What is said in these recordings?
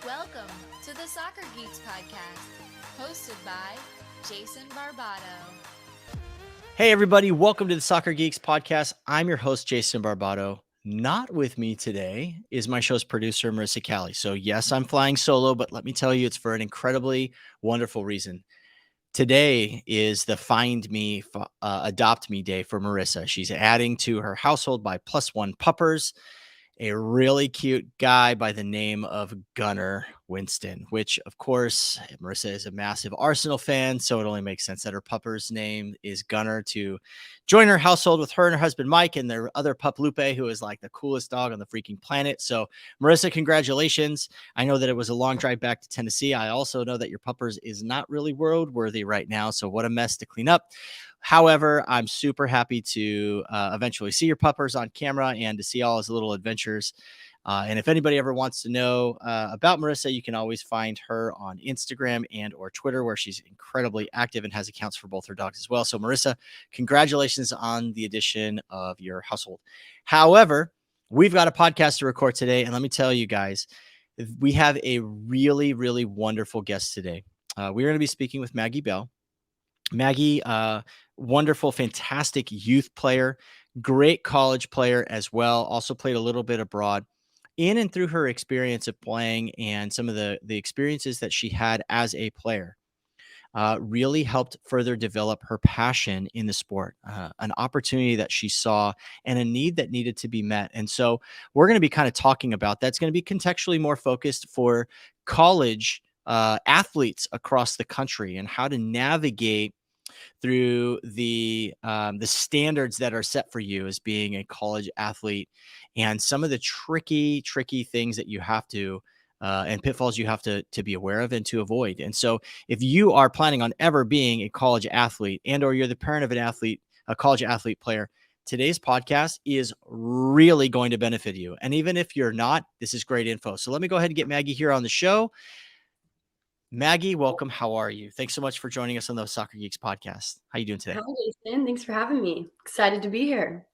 Welcome to the Soccer Geeks podcast, hosted by Jason Barbato. Hey everybody, welcome to the Soccer Geeks podcast. I'm your host, Jason Barbato. Not with me today is my show's producer, Marissa Callie. So yes, I'm flying solo, but let me tell you, it's for an incredibly wonderful reason. Today is the Find Me, Adopt Me day for Marissa. She's adding to her household by +1 puppers, a really cute guy by the name of Gunnar Winston, which, of course, Marissa is a massive Arsenal fan, so it only makes sense that her pupper's name is Gunnar to join her household with her and her husband, Mike, and their other pup, Lupe, who is like the coolest dog on the freaking planet. So, Marissa, congratulations. I know that it was a long drive back to Tennessee. I also know that your puppers is not really roadworthy right now, so what a mess to clean up. However, I'm super happy to eventually see your puppers on camera and to see all his little adventures. And if anybody ever wants to know about Marissa, you can always find her on Instagram and or Twitter, where she's incredibly active and has accounts for both her dogs as well. So Marissa, congratulations on the addition of your household. However, we've got a podcast to record today. And let me tell you guys, we have a really, really wonderful guest today. We're going to be speaking with Maggie Bell. Maggie, wonderful, fantastic youth player, great college player as well. Also played a little bit abroad. In and through her experience of playing and some of the experiences that she had as a player, really helped further develop her passion in the sport, an opportunity that she saw and a need that needed to be met. And so we're going to be kind of talking about that's going to be contextually more focused for college athletes across the country and how to navigate through the standards that are set for you as being a college athlete and some of the tricky things that you have to and pitfalls you have to be aware of and to avoid. And so if you are planning on ever being a college athlete and or you're the parent of an athlete, a college athlete player, today's podcast is really going to benefit you. And even if you're not, this is great info. So let me go ahead and get Maggie here on the show. Maggie, welcome. How are you? Thanks so much for joining us on the Soccer Geeks podcast. How you doing today? Hi, Jason. Thanks for having me. Excited to be here.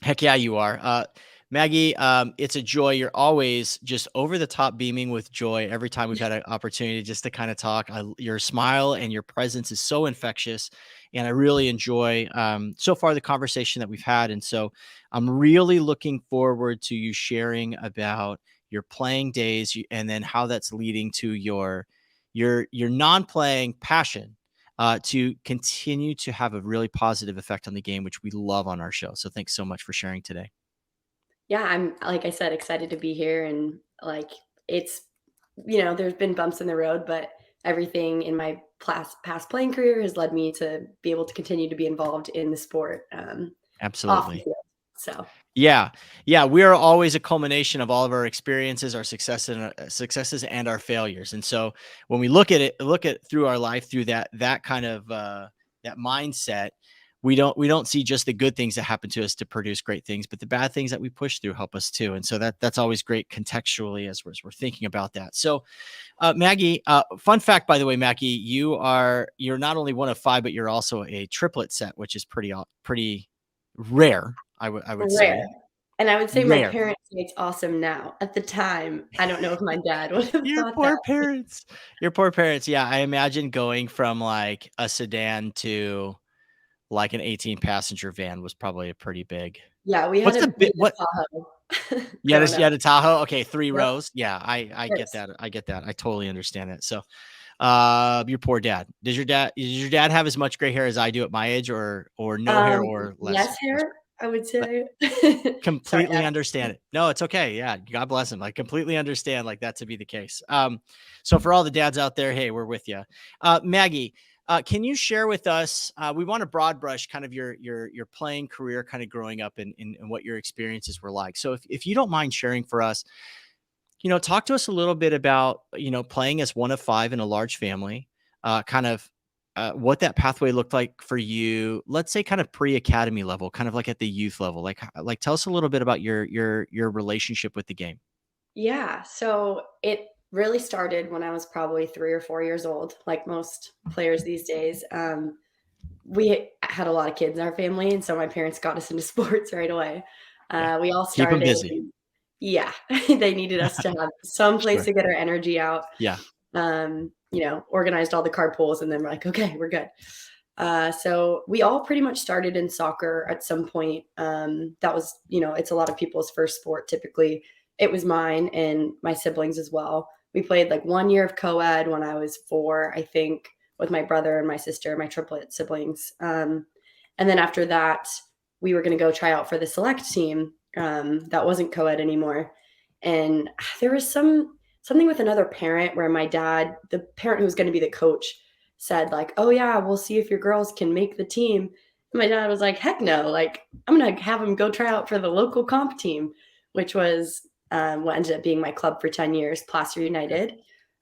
Heck yeah, you are. Maggie, it's a joy. You're always just over the top beaming with joy every time we've had an opportunity just to kind of talk. Your smile and your presence is so infectious, and I really enjoy so far the conversation that we've had. And so I'm really looking forward to you sharing about your playing days and then how that's leading to your non-playing passion to continue to have a really positive effect on the game, which we love on our show. So thanks so much for sharing today. Yeah, I'm, like I said, excited to be here. And it's, there's been bumps in the road, but everything in my past playing career has led me to be able to continue to be involved in the sport. Off the Absolutely. field. So Yeah. We are always a culmination of all of our experiences, our successes and our failures. And so when we look at through our life through that kind of that mindset, we don't see just the good things that happen to us to produce great things, but the bad things that we push through help us too. And so that's always great contextually as we're thinking about that. So Maggie, fun fact, by the way, Maggie, you're not only one of 5, but you're also a triplet set, which is pretty rare. I would say. And I would say my Rare. parents say it's awesome now. At the time, I don't know if my dad would have Your thought that. poor parents. Your poor parents. Yeah, I imagine going from like a sedan to like an 18-passenger van was probably a pretty big. Yeah, we had What's a the bit? What? Tahoe. You had a Tahoe. Okay, 3 Yep. rows. Yeah, I get Yes. that. I get that. I totally understand that. So, your poor dad. Does your dad have as much gray hair as I do at my age, or no hair, or less? Less hair, I would say. Sorry, Completely Dad. understand it. No, it's okay. Yeah. God bless him. I completely understand like that to be the case. So for all the dads out there, hey, we're with you. Maggie, can you share with us, we want to broad brush kind of your playing career kind of growing up and what your experiences were like. So if you don't mind sharing for us, talk to us a little bit about, playing as one of 5 in a large family, kind of what that pathway looked like for you, let's say kind of pre-academy level, kind of like at the youth level, like tell us a little bit about your relationship with the game. Yeah, so it really started when I was probably 3 or 4 years old, like most players these days. We had a lot of kids in our family, and so my parents got us into sports right away. We all Keep them started busy. Yeah, they needed us to have some place Sure. to get our energy out. Yeah. Organized all the carpools, and then we're like, okay, we're good. So we all pretty much started in soccer at some point. That was, it's a lot of people's first sport typically. It was mine and my siblings as well. We played like 1 year of co-ed when I was 4, I think, with my brother and my sister, my triplet siblings. And then after that, we were going to go try out for the select team. That wasn't co-ed anymore. And there was something with another parent where my dad, the parent who was going to be the coach, said like, "Oh yeah, we'll see if your girls can make the team." And my dad was like, "Heck no! Like, I'm gonna have them go try out for the local comp team," which was what ended up being my club for 10 years, Placer Okay. United.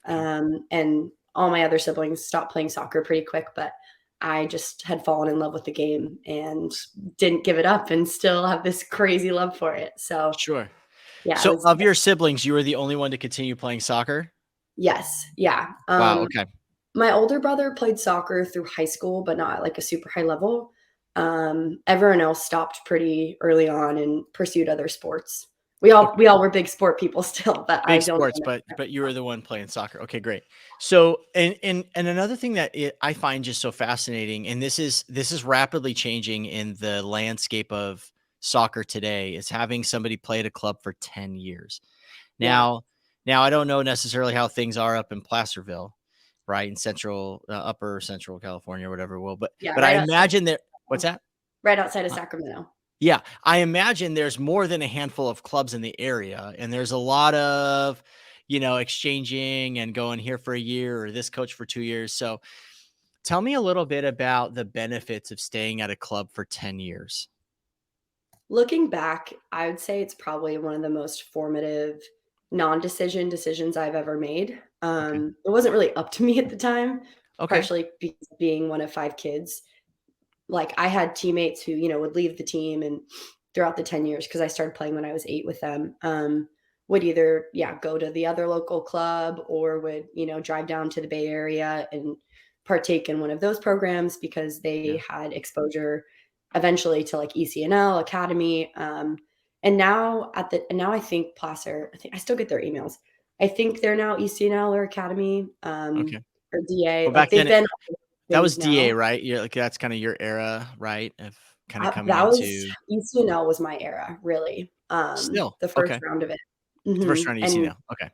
Okay. And all my other siblings stopped playing soccer pretty quick, but I just had fallen in love with the game and didn't give it up, and still have this crazy love for it. So Sure. yeah, it So was of your siblings, you were the only one to continue playing soccer? yes, yeah. Wow. Okay. My older brother played soccer through high school, but not at like a super high level. Everyone else stopped pretty early on and pursued other sports. We all Okay. we all were big sport people still, but I Big don't. sports, but you were the one playing soccer. Okay, great. So, and another thing that I find just so fascinating, and this is rapidly changing in the landscape of soccer today, is having somebody play at a club for 10 years. Yeah, Now, now I don't know necessarily how things are up in Placerville, right, in upper central California or whatever it will, yeah, but I imagine there. What's that? right outside of Sacramento. Yeah, I imagine there's more than a handful of clubs in the area, and there's a lot of, exchanging and going here for a year or this coach for 2 years. So, tell me a little bit about the benefits of staying at a club for 10 years. Looking back, I would say it's probably one of the most formative non-decision decisions I've ever made. Okay. It wasn't really up to me at the time, Okay. partially because being one of 5 kids. Like, I had teammates who, would leave the team, and throughout the 10 years, because I started playing when I was 8 with them, would either, yeah, go to the other local club, or would, drive down to the Bay Area and partake in one of those programs because Yeah. they had exposure eventually to like ECNL Academy. And now I think Placer, I think I still get their emails. I think they're now ECNL or Academy, Okay. or DA. Well, Like, back they've then been that was things DA, now. right? You're like, that's kinda your era, right? Of kinda coming That was into ECNL was my era, really, still. the first Okay. round of it. The first round of EC And now. Okay.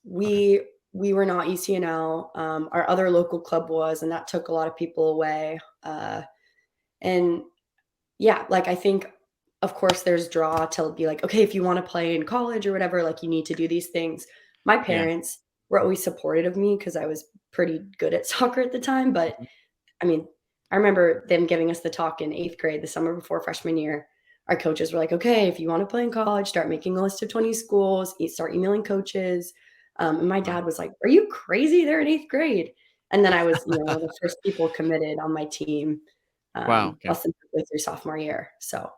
Okay. we were not ECNL, our other local club was, and that took a lot of people away, and yeah, like, I think, of course, there's draw to be like, "Okay, if you wanna play in college or whatever, like, you need to do these things." My Yeah. parents were always supportive of me because I was pretty good at soccer at the time, but Mhm. I mean, I remember them giving us the talk in 8th grade, the summer before freshman year. Our coaches were like, "Okay, if you wanna play in college, start making a list of 20 schools, start emailing coaches." And my Wow. dad was like, "Are you crazy? They're in 8th grade." And then I was, one of the first people committed on my team, Wow, okay. less than halfway through sophomore year. So,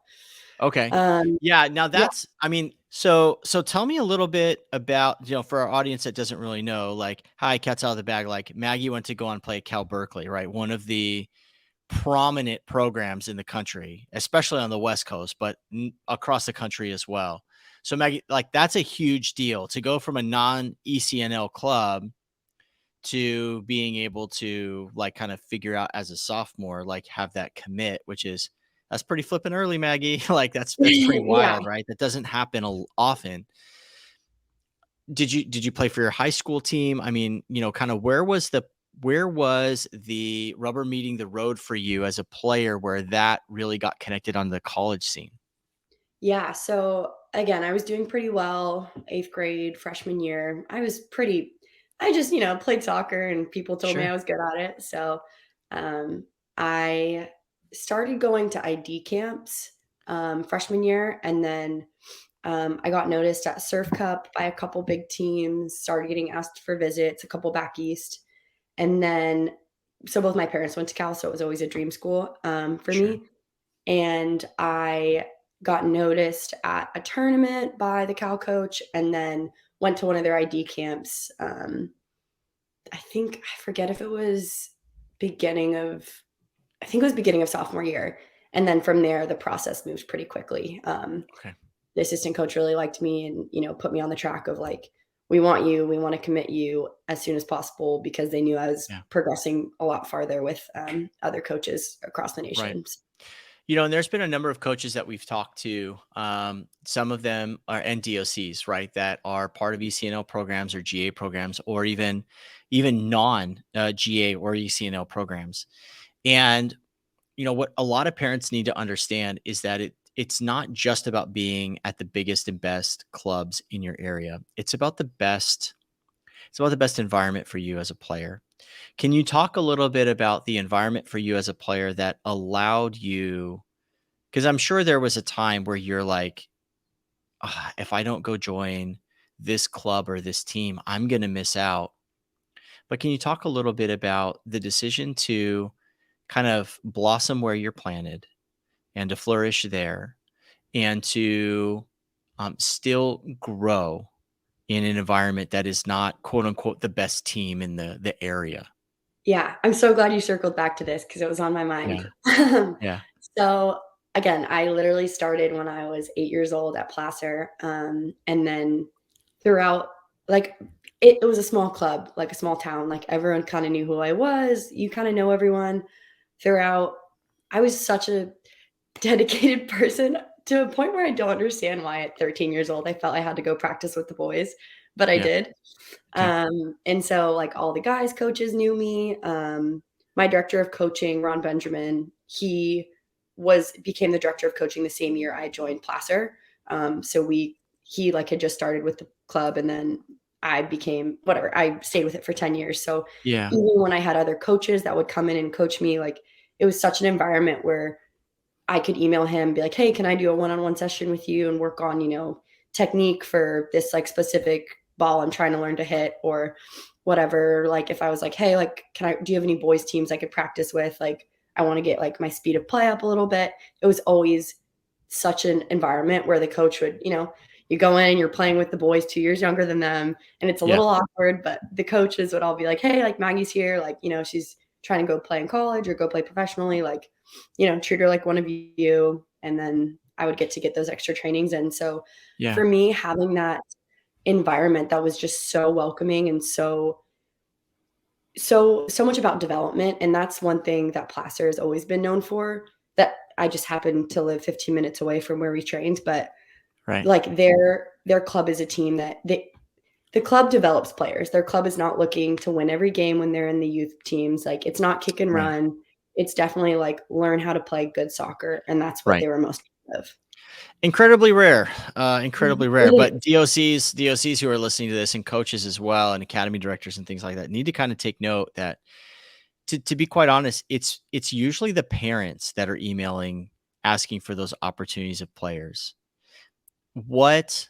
Okay. um, Yeah, now yeah. that's I mean, so tell me a little bit about, for our audience that doesn't really know, like, hi, cat's out of the bag, like, Maggie went to go and play at Cal Berkeley, right? One of the prominent programs in the country, especially on the West Coast, but across the country as well. So Maggie, like, that's a huge deal to go from a non-ECNL club to being able to, like, kind of figure out as a sophomore, like, have that commit, which is that's pretty flippin' early, Maggie. Like, that's pretty Yeah. wild, right? That doesn't happen often. Did you play for your high school team? I mean, kind of where was the rubber meeting the road for you as a player where that really got connected on the college scene? Yeah, so, again, I was doing pretty well, 8th grade, freshman year. I just, played soccer and people told me Sure. I was good at it. So, um, I started going to ID camps, freshman year, and then, I got noticed at Surf Cup by a couple big teams, started getting asked for visits, a couple back east, and then so both my parents went to Cal, so it was always a dream school, for Sure. me. And I got noticed at a tournament by the Cal coach, and then went to one of their ID camps. I forget if it was beginning of I think it was beginning of sophomore year, and then from there, the process moved pretty quickly. Okay. the assistant coach really liked me and, put me on the track of like, we want you, we want to commit you as soon as possible, because they knew I was Yeah. progressing a lot farther with other coaches across the Right. nation. And there's been a number of coaches that we've talked to. Some of them are NDOCs, right, that are part of ECNL programs or GA programs, or even non GA or ECNL programs. And what a lot of parents need to understand is that it's not just about being at the biggest and best clubs in your area. It's about the best environment for you as a player. Can you talk a little bit about the environment for you as a player that allowed you? Because I'm sure there was a time where you're like, if I don't go join this club or this team, I'm going to miss out. But can you talk a little bit about the decision to kind of blossom where you're planted and to flourish there, and to still grow in an environment that is not, quote unquote, the best team in the area? Yeah, I'm so glad you circled back to this because it was on my mind. Yeah. Yeah. So again, I literally started when I was 8 years old at Placer, and then throughout, like, it was a small club, like a small town, like everyone kind of knew who I was. You kind of know everyone throughout. I was such a dedicated person to a point where I don't understand why at 13 years old I felt I had to go practice with the boys, but I Yeah. did. Okay. And so like all the guys coaches knew me. My director of coaching, Ron Benjamin, he became the director of coaching the same year I joined Placer. So he like had just started with the club, and then I became whatever. I stayed with it for 10 years. So Yeah. even when I had other coaches that would come in and coach me, like it was such an environment where I could email him, be like, "Hey, can I do a one-on-one session with you and work on, technique for this like specific ball I'm trying to learn to hit," or whatever. Like if I was like, "Hey, like, do you have any boys teams I could practice with? Like, I want to get like my speed of play up a little bit." It was always such an environment where the coach would, you go in and you're playing with the boys 2 years younger than them, and it's a Yeah. little awkward, but the coaches would all be like, "Hey, like Maggie's here, like, she's trying to go play in college or go play professionally, like, treat her like one of you." And then I would get to get those extra trainings. And so Yeah. for me, having that environment that was just so welcoming and so much about development. And that's one thing that Placer has always been known for, that I just happen to live 15 minutes away from where we trained. But Right. like their club is a team that the club develops players. Their club is not looking to win every game when they're in the youth teams. Like it's not kick and Right. run. It's definitely like learn how to play good soccer. And that's what Right. they were most proud of. Incredibly rare, incredibly rare. It But is. DOCs who are listening to this, and coaches as well, and academy directors and things like that, need to kind of take note that, to be quite honest, it's usually the parents that are emailing asking for those opportunities of players. What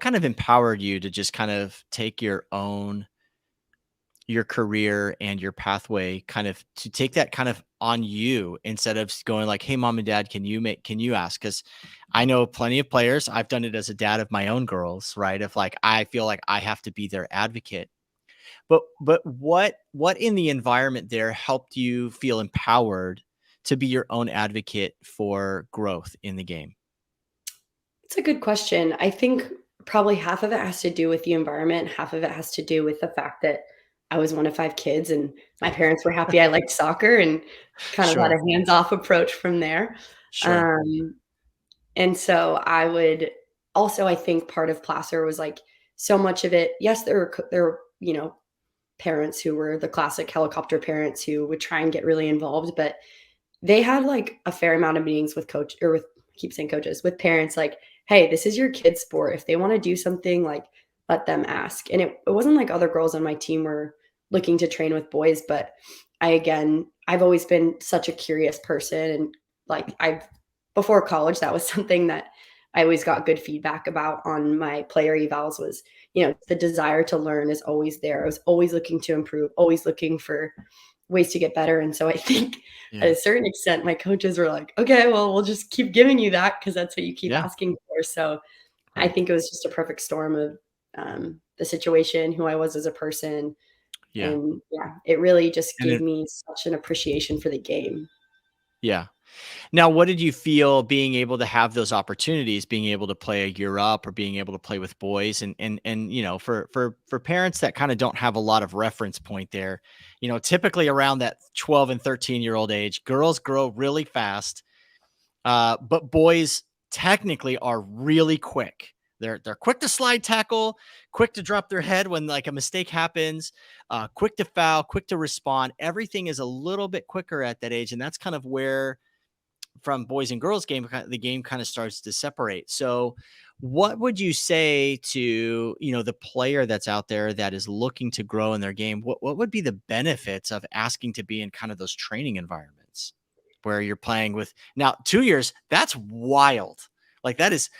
kind of empowered you to just kind of take your career and your pathway, kind of to take that kind of on you, instead of going like, "Hey, mom and dad, can you ask?" Because I know plenty of players. I've done it as a dad of my own girls, right? Of like, I feel like I have to be their advocate. But what in the environment there helped you feel empowered to be your own advocate for growth in the game? It's a good question. I think probably half of it has to do with the environment. Half of it has to do with the fact that I was one of 5 kids and my parents were happy I liked soccer and kind of had Sure, a hands-off approach from there. sure. Um, And so I would also, I think part of Placer was like so much of it. Yes, there were, parents who were the classic helicopter parents who would try and get really involved, but they had like a fair amount of meetings with coach or with keep saying coaches, with parents like, "Hey, this is your kid's sport. If they want to do something, like let them ask." And it wasn't like other girls on my team were looking to train with boys, but I've always been such a curious person. And like before college, that was something that I always got good feedback about on my player evals was, the desire to learn is always there. I was always looking to improve, always looking for ways to get better. And so I think at Yeah, a certain extent, my coaches were like, "Okay, well, we'll just keep giving you that because that's what you keep yeah, asking for." So I right, think it was just a perfect storm of the situation, who I was as a person. yeah, And yeah, it really just and gave it me such an appreciation for the game. yeah. Now, what did you feel being able to have those opportunities, being able to play a year up or being able to play with boys and for parents that kind of don't have a lot of reference point there, typically around that 12 and 13-year-old age, girls grow really fast. But boys technically are really quick. They're quick to slide tackle, quick to drop their head when like a mistake happens, quick to foul, quick to respond. Everything is a little bit quicker at that age. And that's kind of where from boys and girls game, the game kind of starts to separate. So what would you say to, the player that's out there that is looking to grow in their game? What would be the benefits of asking to be in kind of those training environments where you're playing with now 2 years? That's wild. Like that is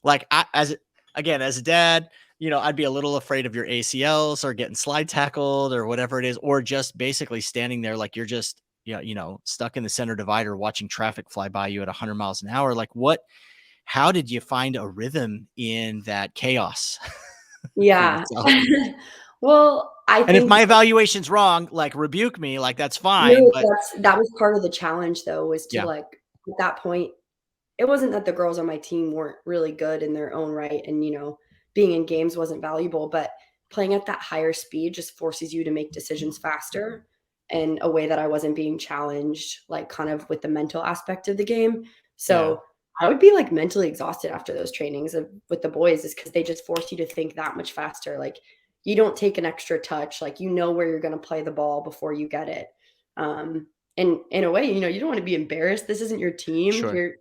like, as a dad, I'd be a little afraid of your ACLs or getting slide tackled or whatever it is, or just basically standing there like you're just, stuck in the center divider watching traffic fly by you at 100 miles an hour. Like how did you find a rhythm in that chaos? Yeah. Well, I And if think my evaluation's wrong, like rebuke me, like that's fine. no, But that was part of the challenge though, was to yeah, like at that point, it wasn't that the girls on my team weren't really good in their own right and being in games wasn't valuable, but playing at that higher speed just forces you to make decisions faster in a way that I wasn't being challenged, like kind of with the mental aspect of the game. yeah, So I would be like mentally exhausted after those trainings with the boys is because they just force you to think that much faster. Like you don't take an extra touch, like where you're going to play the ball before you get it. And in a way, you don't want to be embarrassed. This isn't your team. sure.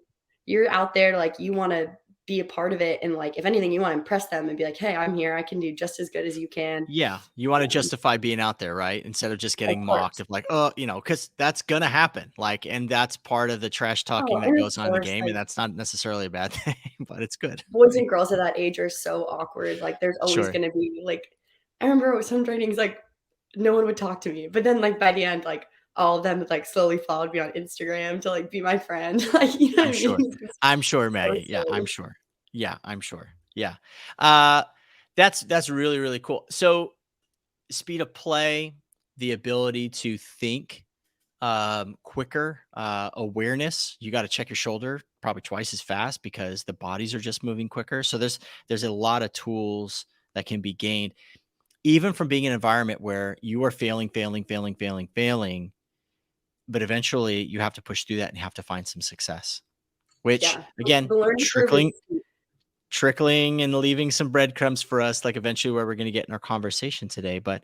You're out there, like, you wanna be a part of it, and, like, if anything, you wanna impress them and be like, "Hey, I'm here. I can do just as good as you can." Yeah, you wanna Um, justify being out there, right? Instead of just of getting mocked course. of like, "Oh," because that's gonna happen, like, and that's part of the trash talking Oh, that and of goes on in the course, game, and like, that's not necessarily a bad thing, but it's good, boys right? and girls at that age are so awkward, like, there's always Sure. gonna be, like I remember with some trainings, like, no one would talk to me, but then, like, by the end, like, all of them had, like, slowly followed me on Instagram to, like, be my friend, like, you know I'm what I mean? sure. It's just I'm sure, so Maggie. Yeah, I'm silly. sure. Yeah, I'm sure. Yeah. Uh, that's really, really cool. So, speed of play, the ability to think, quicker, awareness, you gotta check your shoulder probably twice as fast because the bodies are just moving quicker. So there's a lot of tools that can be gained even from being in an environment where you are failing, but eventually you have to push through that and you have to find some success, which Yeah. again, The learning curve is trickling and leaving some breadcrumbs for us, like eventually where we're going to get in our conversation today. But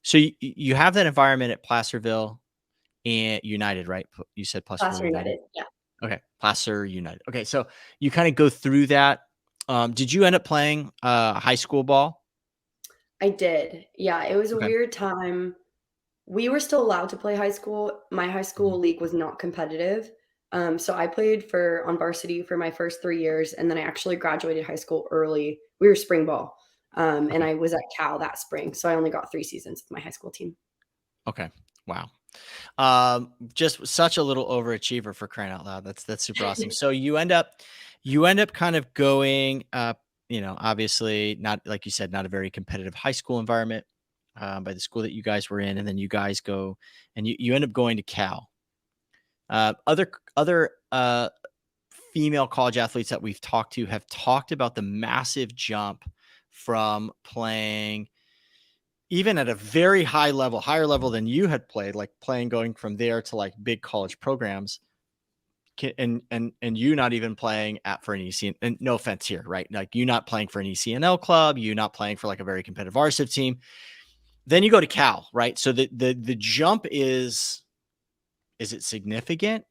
so you have that environment at Placerville and United, right? You said Placerville Placer United. United, yeah. Okay. Placer United. Okay. So you kind of go through that. Did you end up playing high school ball? I did. Yeah, it was a Okay. weird time. We were still allowed to play high school. My high Mhm. school league was not competitive. So I played for on varsity for my first 3 years, and then I actually graduated high school early. We were spring ball, and Okay. I was at Cal that spring, so I only got 3 seasons with my high school team. Okay. Wow. Just such a little overachiever for crying out loud. That's super awesome. So you end up kind of going up, obviously not like you said, not a very competitive high school environment by the school that you guys were in, and then you guys go and you end up going to Cal. Other female college athletes that we've talked to have talked about the massive jump from playing even at a very high level, higher level than you had played, like playing going from there to like big college programs, and you not even playing at for an EC. And no offense here, right? Like you not playing for an ECNL club, you not playing for like a very competitive varsity team. Then you go to Cal, right? So the jump is it significant?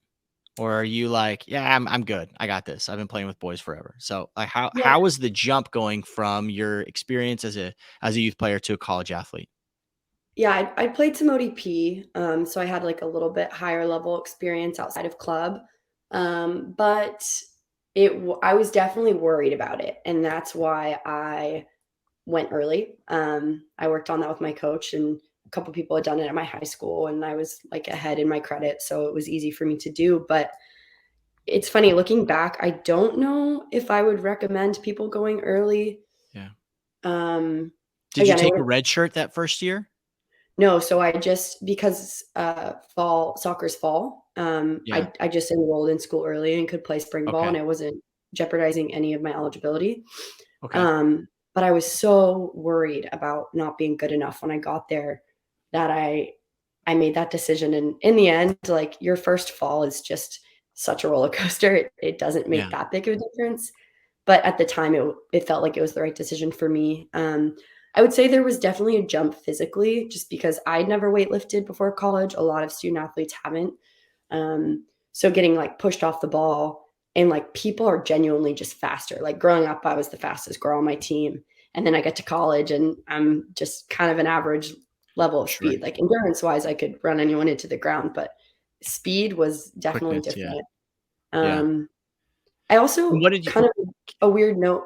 Or are you like, yeah, I'm good. I got this. I've been playing with boys forever. So like Yeah. how was the jump going from your experience as a youth player to a college athlete? Yeah, I played some ODP, so I had, like, a little bit higher level experience outside of club, but I was definitely worried about it, and that's why I went early. I worked on that with my coach, and a couple people had done it at my high school, and I was, like, ahead in my credit, so it was easy for me to do, but it's funny, looking back, I don't know if I would recommend people going early. Yeah. Um, Did you again, I take a wouldn't red shirt that first year? no, so I just because, fall soccer's fall, Yeah. I just enrolled in school early and could play spring ball, and Okay. I wasn't jeopardizing any of my eligibility. Okay. But I was so worried about not being good enough when I got there that I made that decision. And in the end, like, your first fall is just such a roller coaster. It doesn't make Yeah. that big of a difference. But at the time, it felt like it was the right decision for me. I would say there was definitely a jump physically, just because I'd never weightlifted before college. A lot of student athletes haven't. So getting like pushed off the ball, and like people are genuinely just faster. Like growing up, I was the fastest girl on my team. And then I get to college and I'm just kind of an average level of Sure. speed. Like endurance wise, I could run anyone into the ground, but speed was definitely Quickness. Yeah. different. Yeah. Um, I And also what did you? kind of a weird note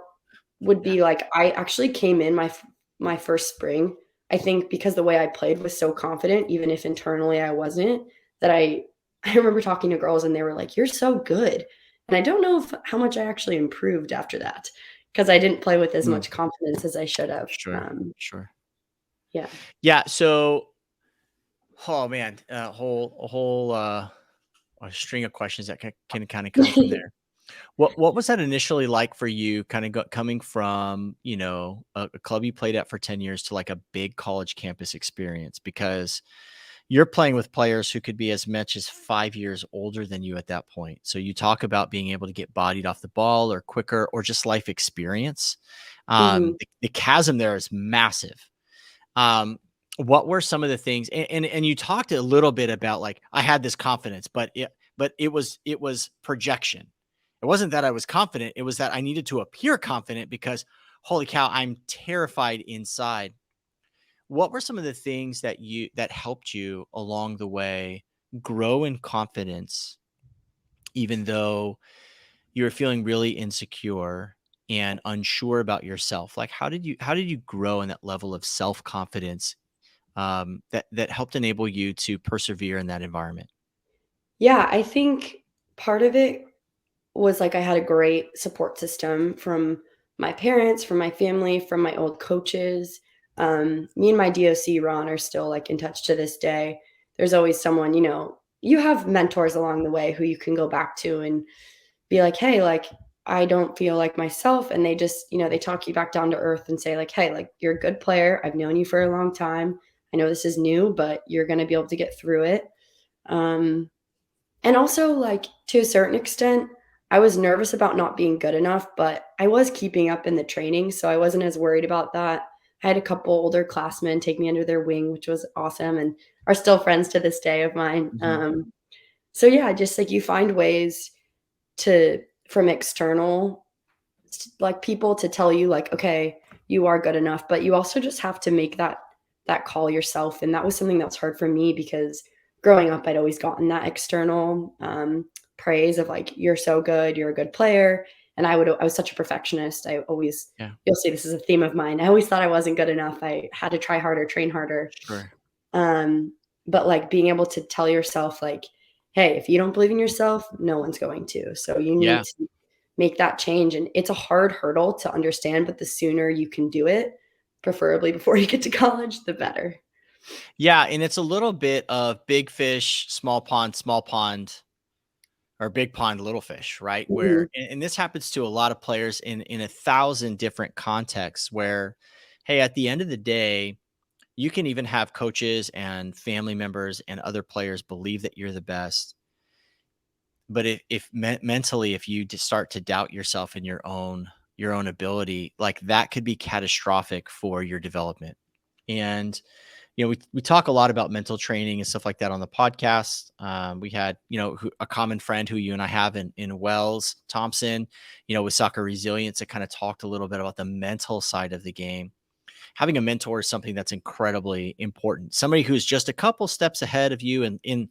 would Yeah. be like I actually came in my first spring. I think because the way I played was so confident, even if internally I wasn't, that I remember talking to girls and they were like, "You're so good," and I don't know how much I actually improved after that because I didn't play with as Mm, much confidence as I should have. sure. Sure. Yeah. Yeah. So, oh man, a string of questions that can kind of come from there. What was that initially like for you, kind of coming from, a club you played at for 10 years to like a big college campus experience? Because you're playing with players who could be as much as 5 years older than you at that point. So you talk about being able to get bodied off the ball or quicker or just life experience. Mhm. The chasm there is massive. Um, what were some of the things, and you talked a little bit about like I had this confidence, but it was projection. It wasn't that I was confident, it was that I needed to appear confident because holy cow, I'm terrified inside. What were some of the things that helped you along the way grow in confidence, even though you were feeling really insecure and unsure about yourself? Like how did you grow in that level of self-confidence, that helped enable you to persevere in that environment? Yeah, I think part of it was like I had a great support system from my parents, from my family, from my old coaches. Me and my DOC Ron are still like in touch to this day. There's always someone, you have mentors along the way who you can go back to and be like, hey, like I don't feel like myself. And they just, they talk you back down to earth and say, like, hey, like you're a good player. I've known you for a long time. I know this is new, but you're going to be able to get through it. Um, and also, like, to a certain extent, I was nervous about not being good enough, but I was keeping up in the training, so I wasn't as worried about that. I had a couple older classmen take me under their wing, which was awesome, and are still friends to this day of mine. Mhm. So yeah, just like you find ways to from external like people to tell you like, okay, you are good enough, but you also just have to make that call yourself. And that was something that was hard for me because growing up I'd always gotten that external praise of like, you're so good, you're a good player. And I was such a perfectionist. I always, Yeah, you'll see this is a theme of mine, I always thought I wasn't good enough. I had to try harder, train harder. sure. um but like being able to tell yourself like, hey, if you don't believe in yourself, no one's going to. So you need Yeah. to make that change. And it's a hard hurdle to understand, but the sooner you can do it, preferably before you get to college, the better. Yeah, and it's a little bit of big fish, small pond, or big pond, little fish, right? Where Mhm. and this happens to a lot of players in a thousand different contexts where, hey, at the end of the day, you can even have coaches and family members and other players believe that you're the best. But if mentally, if you just start to doubt yourself and your own ability, like that could be catastrophic for your development. And we talk a lot about mental training and stuff like that on the podcast. We had, a common friend who you and I have in Wells Thompson, with soccer resilience, that kind of talked a little bit about the mental side of the game. Having a mentor is something that's incredibly important. Somebody who's just a couple steps ahead of you, and in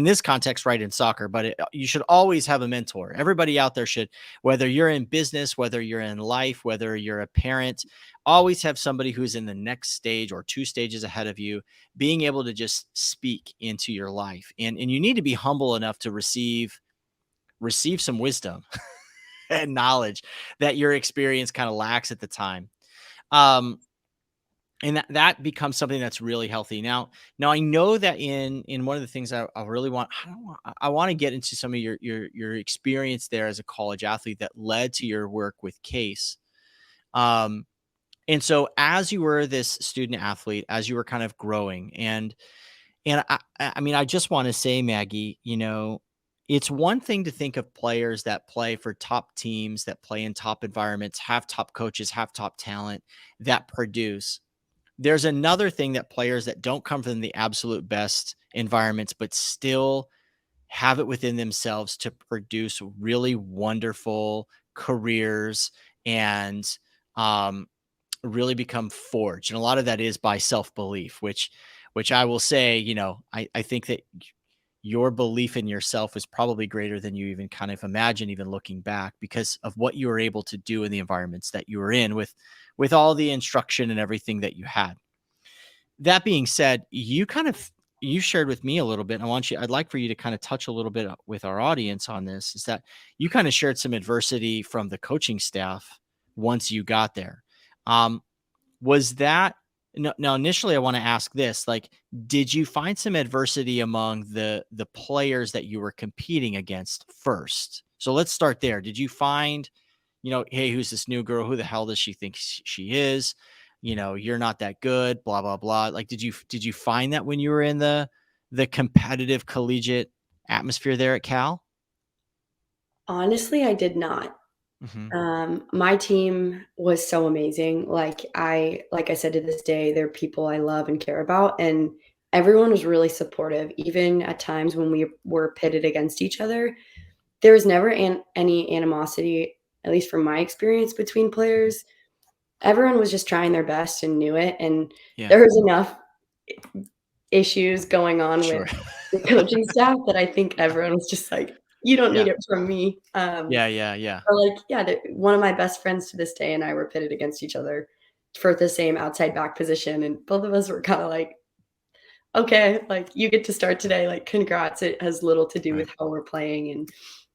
this context, right, in soccer. But you should always have a mentor. Everybody out there should, whether you're in business, whether you're in life, whether you're a parent, always have somebody who's in the next stage or two stages ahead of you, being able to just speak into your life. And you need to be humble enough to receive some wisdom and knowledge that your experience kind of lacks at the time. Um, and that becomes something that's really healthy. Now I know that in one of the things I really want, I want to get into some of your experience there as a college athlete that led to your work with CACE. And so as you were this student athlete, as you were kind of growing, and I mean, I just want to say, Maggie, it's one thing to think of players that play for top teams, that play in top environments, have top coaches, have top talent, that produce. There's another thing that players that don't come from the absolute best environments, but still have it within themselves to produce really wonderful careers and really become forged. And a lot of that is by self-belief, which I will say, I think that your belief in yourself is probably greater than you even kind of imagine, even looking back, because of what you were able to do in the environments that you were in with all the instruction and everything that you had. That being said, you shared with me a little bit, and I'd like for you to kind of touch a little bit with our audience on this, is that you kind of shared some adversity from the coaching staff once you got there. Was that now initially I want to ask this, like, did you find some adversity among the players that you were competing against first? So let's start there. Did you find, hey, who's this new girl? Who the hell does she think she is? You're not that good, blah, blah, blah. Like, did you find that when you were in the competitive collegiate atmosphere there at Cal? Honestly, I did not. Mm-hmm. My team was so amazing. Like I said, to this day, they're people I love and care about, and everyone was really supportive. Even at times when we were pitted against each other, there was never any animosity, at least from my experience, between players. Everyone was just trying their best and knew it, and Yeah, there was enough issues going on with sure. the coaching staff that I think everyone was just like, "You don't Yeah, need it from me." yeah. Or like, yeah, one of my best friends to this day and I were pitted against each other for the same outside back position, and both of us were kinda like, "Okay, like, you get to start today, like, congrats." It has little to do Right. with how we're playing, and,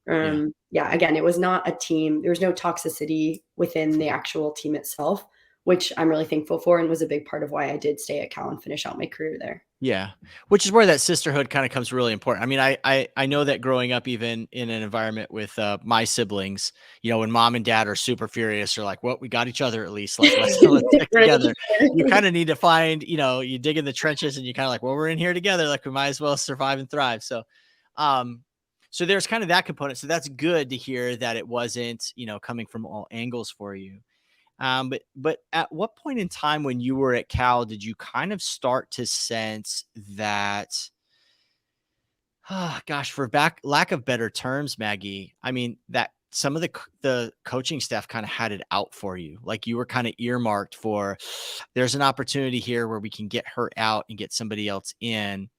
Yeah. yeah, again, it was not a team. There was no toxicity within the actual team itself, which I'm really thankful for and was a big part of why I did stay at Cal and finish out my career there. Yeah, which is where that sisterhood kind of comes really important. I mean, I know that growing up, even in an environment with my siblings, when mom and dad are super furious, they're like, "Well, we got each other at least. Like, let's stick We're in the together." You together. kind of need to find, you dig in the trenches, and you kind of like, "Well, we're in here together. Like, we might as well survive and thrive." Um, so there's kind of that component. So that's good to hear that it wasn't, coming from all angles for you. But at what point in time when you were at Cal did you kind of start to sense that, gosh, for lack of better terms, Maggie, I mean, that some of the coaching staff kind of had it out for you, like you were kind of earmarked for, there's an opportunity here where we can get her out and get somebody else in,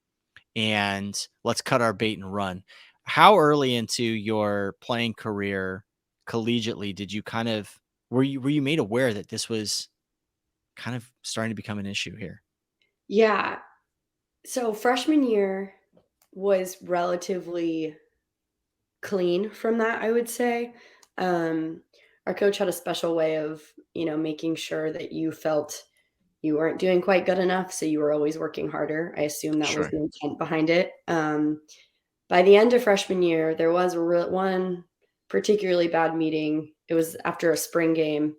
and let's cut our bait and run. How early into your playing career collegiately did you kind of were you made aware that this was kind of starting to become an issue here? Yeah. So freshman year was relatively clean from that, I would say. Um, our coach had a special way of, making sure that you felt you weren't doing quite good enough, so you were always working harder. I assume that was Sure. the intent behind it. By the end of freshman year, there was one particularly bad meeting. It was after a spring game,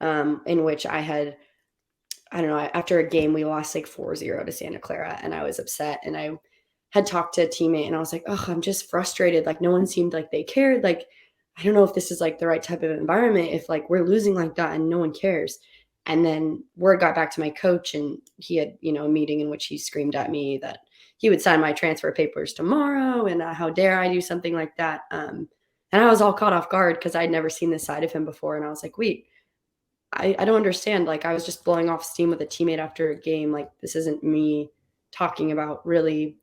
in which I don't know, after a game, we lost like 4-0 to Santa Clara, and I was upset. And I had talked to a teammate, and I was like, oh, I'm just frustrated. Like, no one seemed like they cared. Like, I don't know if this is like the right type of environment if like we're losing like that and no one cares. And then word got back to my coach, and he had, a meeting in which he screamed at me that he would sign my transfer papers tomorrow, and how dare I do something like that. And I was all caught off guard because I'd never seen this side of him before. And I was like, wait, I don't understand. Like, I was just blowing off steam with a teammate after a game. Like, this isn't me talking about really,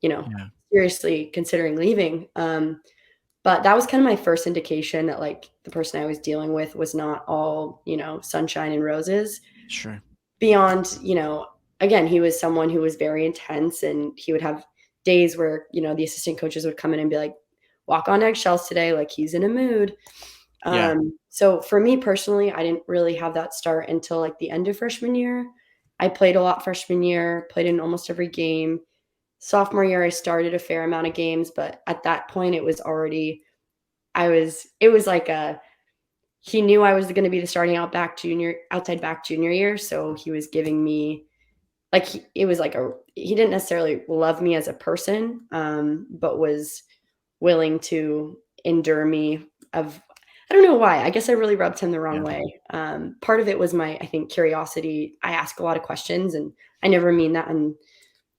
you know, Yeah. seriously considering leaving. But that was kind of my first indication that like the person I was dealing with was not all, sunshine and roses. Sure. Beyond, again, he was someone who was very intense, and he would have days where, the assistant coaches would come in and be like, walk on eggshells today. Like, he's in a mood. Yeah. So for me personally, I didn't really have that start until like the end of freshman year. I played a lot freshman year, played in almost every game. Sophomore year, I started a fair amount of games, but at that point it was already it was like he knew I was going to be the starting outside back junior year. So he was giving me like, it was like he didn't necessarily love me as a person, but was willing to endure me I don't know why. I guess I really rubbed him the wrong way. Part of it was I think, curiosity. I ask a lot of questions, and I never mean that in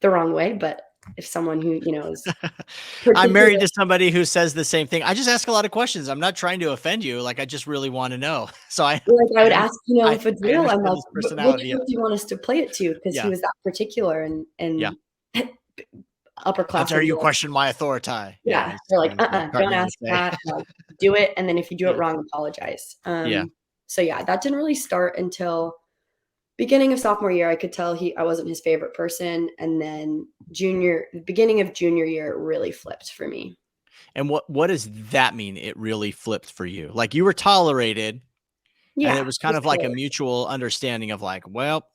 the wrong way, but if someone who, is I'm married to somebody who says the same thing. I just ask a lot of questions. I'm not trying to offend you. Like, I just really want to know. So I would ask, if a I drill, I'm understand like, his which personality. group do you want us to play it to? Because he was that particular and upper How class. dare you question my authority? Yeah. They're like, don't ask that. Like, do it. And then if you do it wrong, apologize. So yeah, that didn't really start until beginning of sophomore year. I could tell I wasn't his favorite person. And then beginning of junior year, it really flipped for me. And what does that mean? It really flipped for you? Like, you were tolerated, and it was kind of like a mutual understanding of like, well,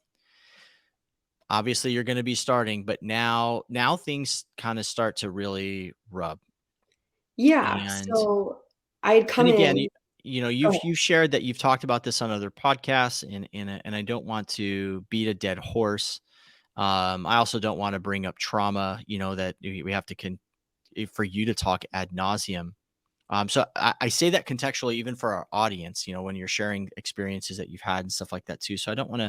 obviously you're going to be starting, but now things kind of start to really rub. Yeah. And so I'd come again, in. you've shared that you've talked about this on other podcasts, and I don't want to beat a dead horse. I also don't want to bring up trauma, that we have to for you to talk ad nauseum. So I say that contextually, even for our audience, when you're sharing experiences that you've had and stuff like that too. So I don't want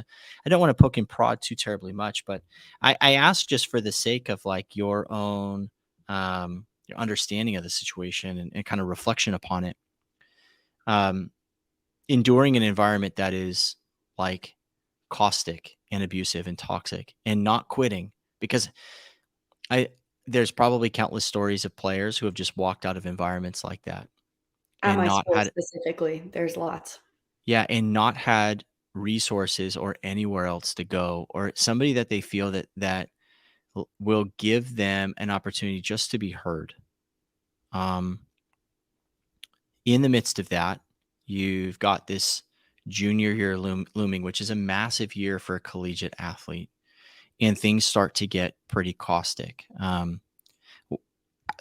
to poke and prod too terribly much, but I ask just for the sake of like your own, your understanding of the situation and kind of reflection upon it. Enduring an environment that is like caustic and abusive and toxic, and not quitting, because there's probably countless stories of players who have just walked out of environments like that At and my not school had, specifically, there's lots. and not had resources or anywhere else to go, or somebody that they feel that will give them an opportunity just to be heard. In the midst of that, you've got this junior year looming, which is a massive year for a collegiate athlete, and things start to get pretty caustic.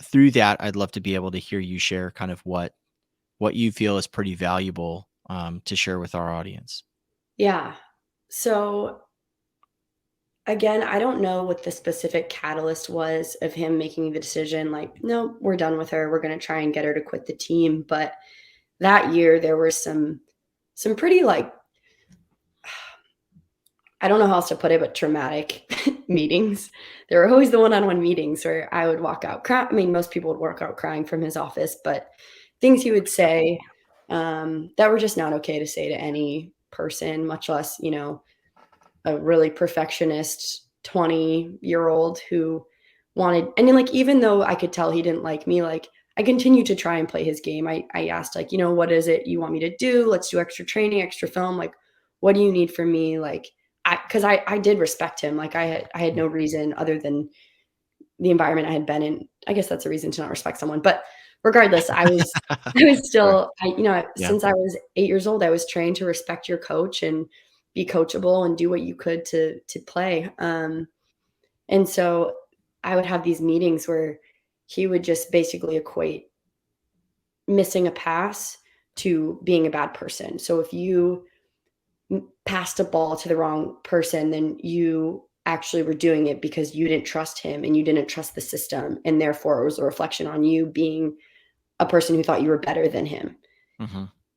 Through that, I'd love to be able to hear you share kind of what you feel is pretty valuable to share with our audience. Yeah. So again, I don't know what the specific catalyst was of him making the decision, like, no, we're done with her. We're going to try and get her to quit the team. But that year there were some pretty, like, I don't know how else to put it, but traumatic meetings. There were always the one-on-one meetings where I would walk out crying. I mean, most people would walk out crying from his office, but things he would say that were just not okay to say to any person, much less, a really perfectionist 20-year-old who wanted, and then, like, even though I could tell he didn't like me, like, I continued to try and play his game. I asked, like, what is it you want me to do? Let's do extra training, extra film. Like, what do you need from me? Like, because I did respect him. Like, I had no reason other than the environment I had been in. I guess that's a reason to not respect someone. But regardless, I was still, since I was 8 years old, I was trained to respect your coach and be coachable and do what you could to play. And so I would have these meetings where he would just basically equate missing a pass to being a bad person. So if you passed a ball to the wrong person, then you actually were doing it because you didn't trust him and you didn't trust the system. And therefore it was a reflection on you being a person who thought you were better than him,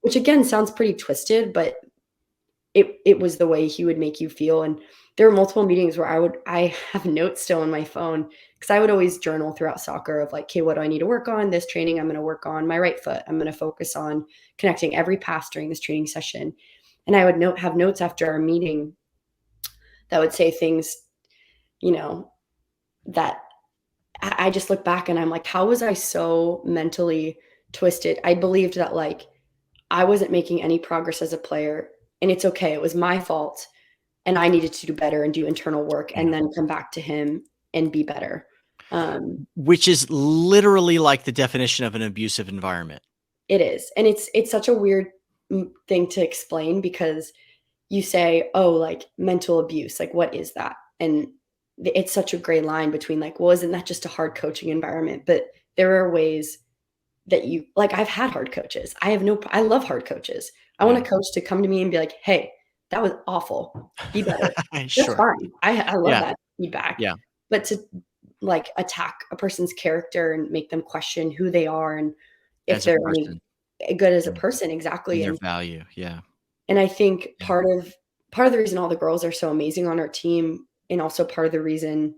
which again sounds pretty twisted, but it was the way he would make you feel. And there were multiple meetings where I have notes still on my phone, because I would always journal throughout soccer of like, okay, what do I need to work on? This training, I'm going to work on my right foot. I'm going to focus on connecting every pass during this training session. And I would have notes after our meeting that would say things, that I just look back and I'm like, how was I so mentally twisted? I believed that, like, I wasn't making any progress as a player, and it's okay. It was my fault, and I needed to do better and do internal work and then come back to him and be better. Which is literally like the definition of an abusive environment. It is. And it's such a weird thing to explain, because you say, oh, like mental abuse, like what is that? And it's such a gray line between like, well, isn't that just a hard coaching environment? But there are ways that you like, I've had hard coaches. I love hard coaches. I want a coach to come to me and be like, hey, that was awful. Be better. That's Sure. fine. I love Yeah. that feedback. Yeah. But to like attack a person's character and make them question who they are and if As a they're person any good as a and person, exactly. their value. Yeah. And I think Yeah. part of the reason all the girls are so amazing on our team, and also part of the reason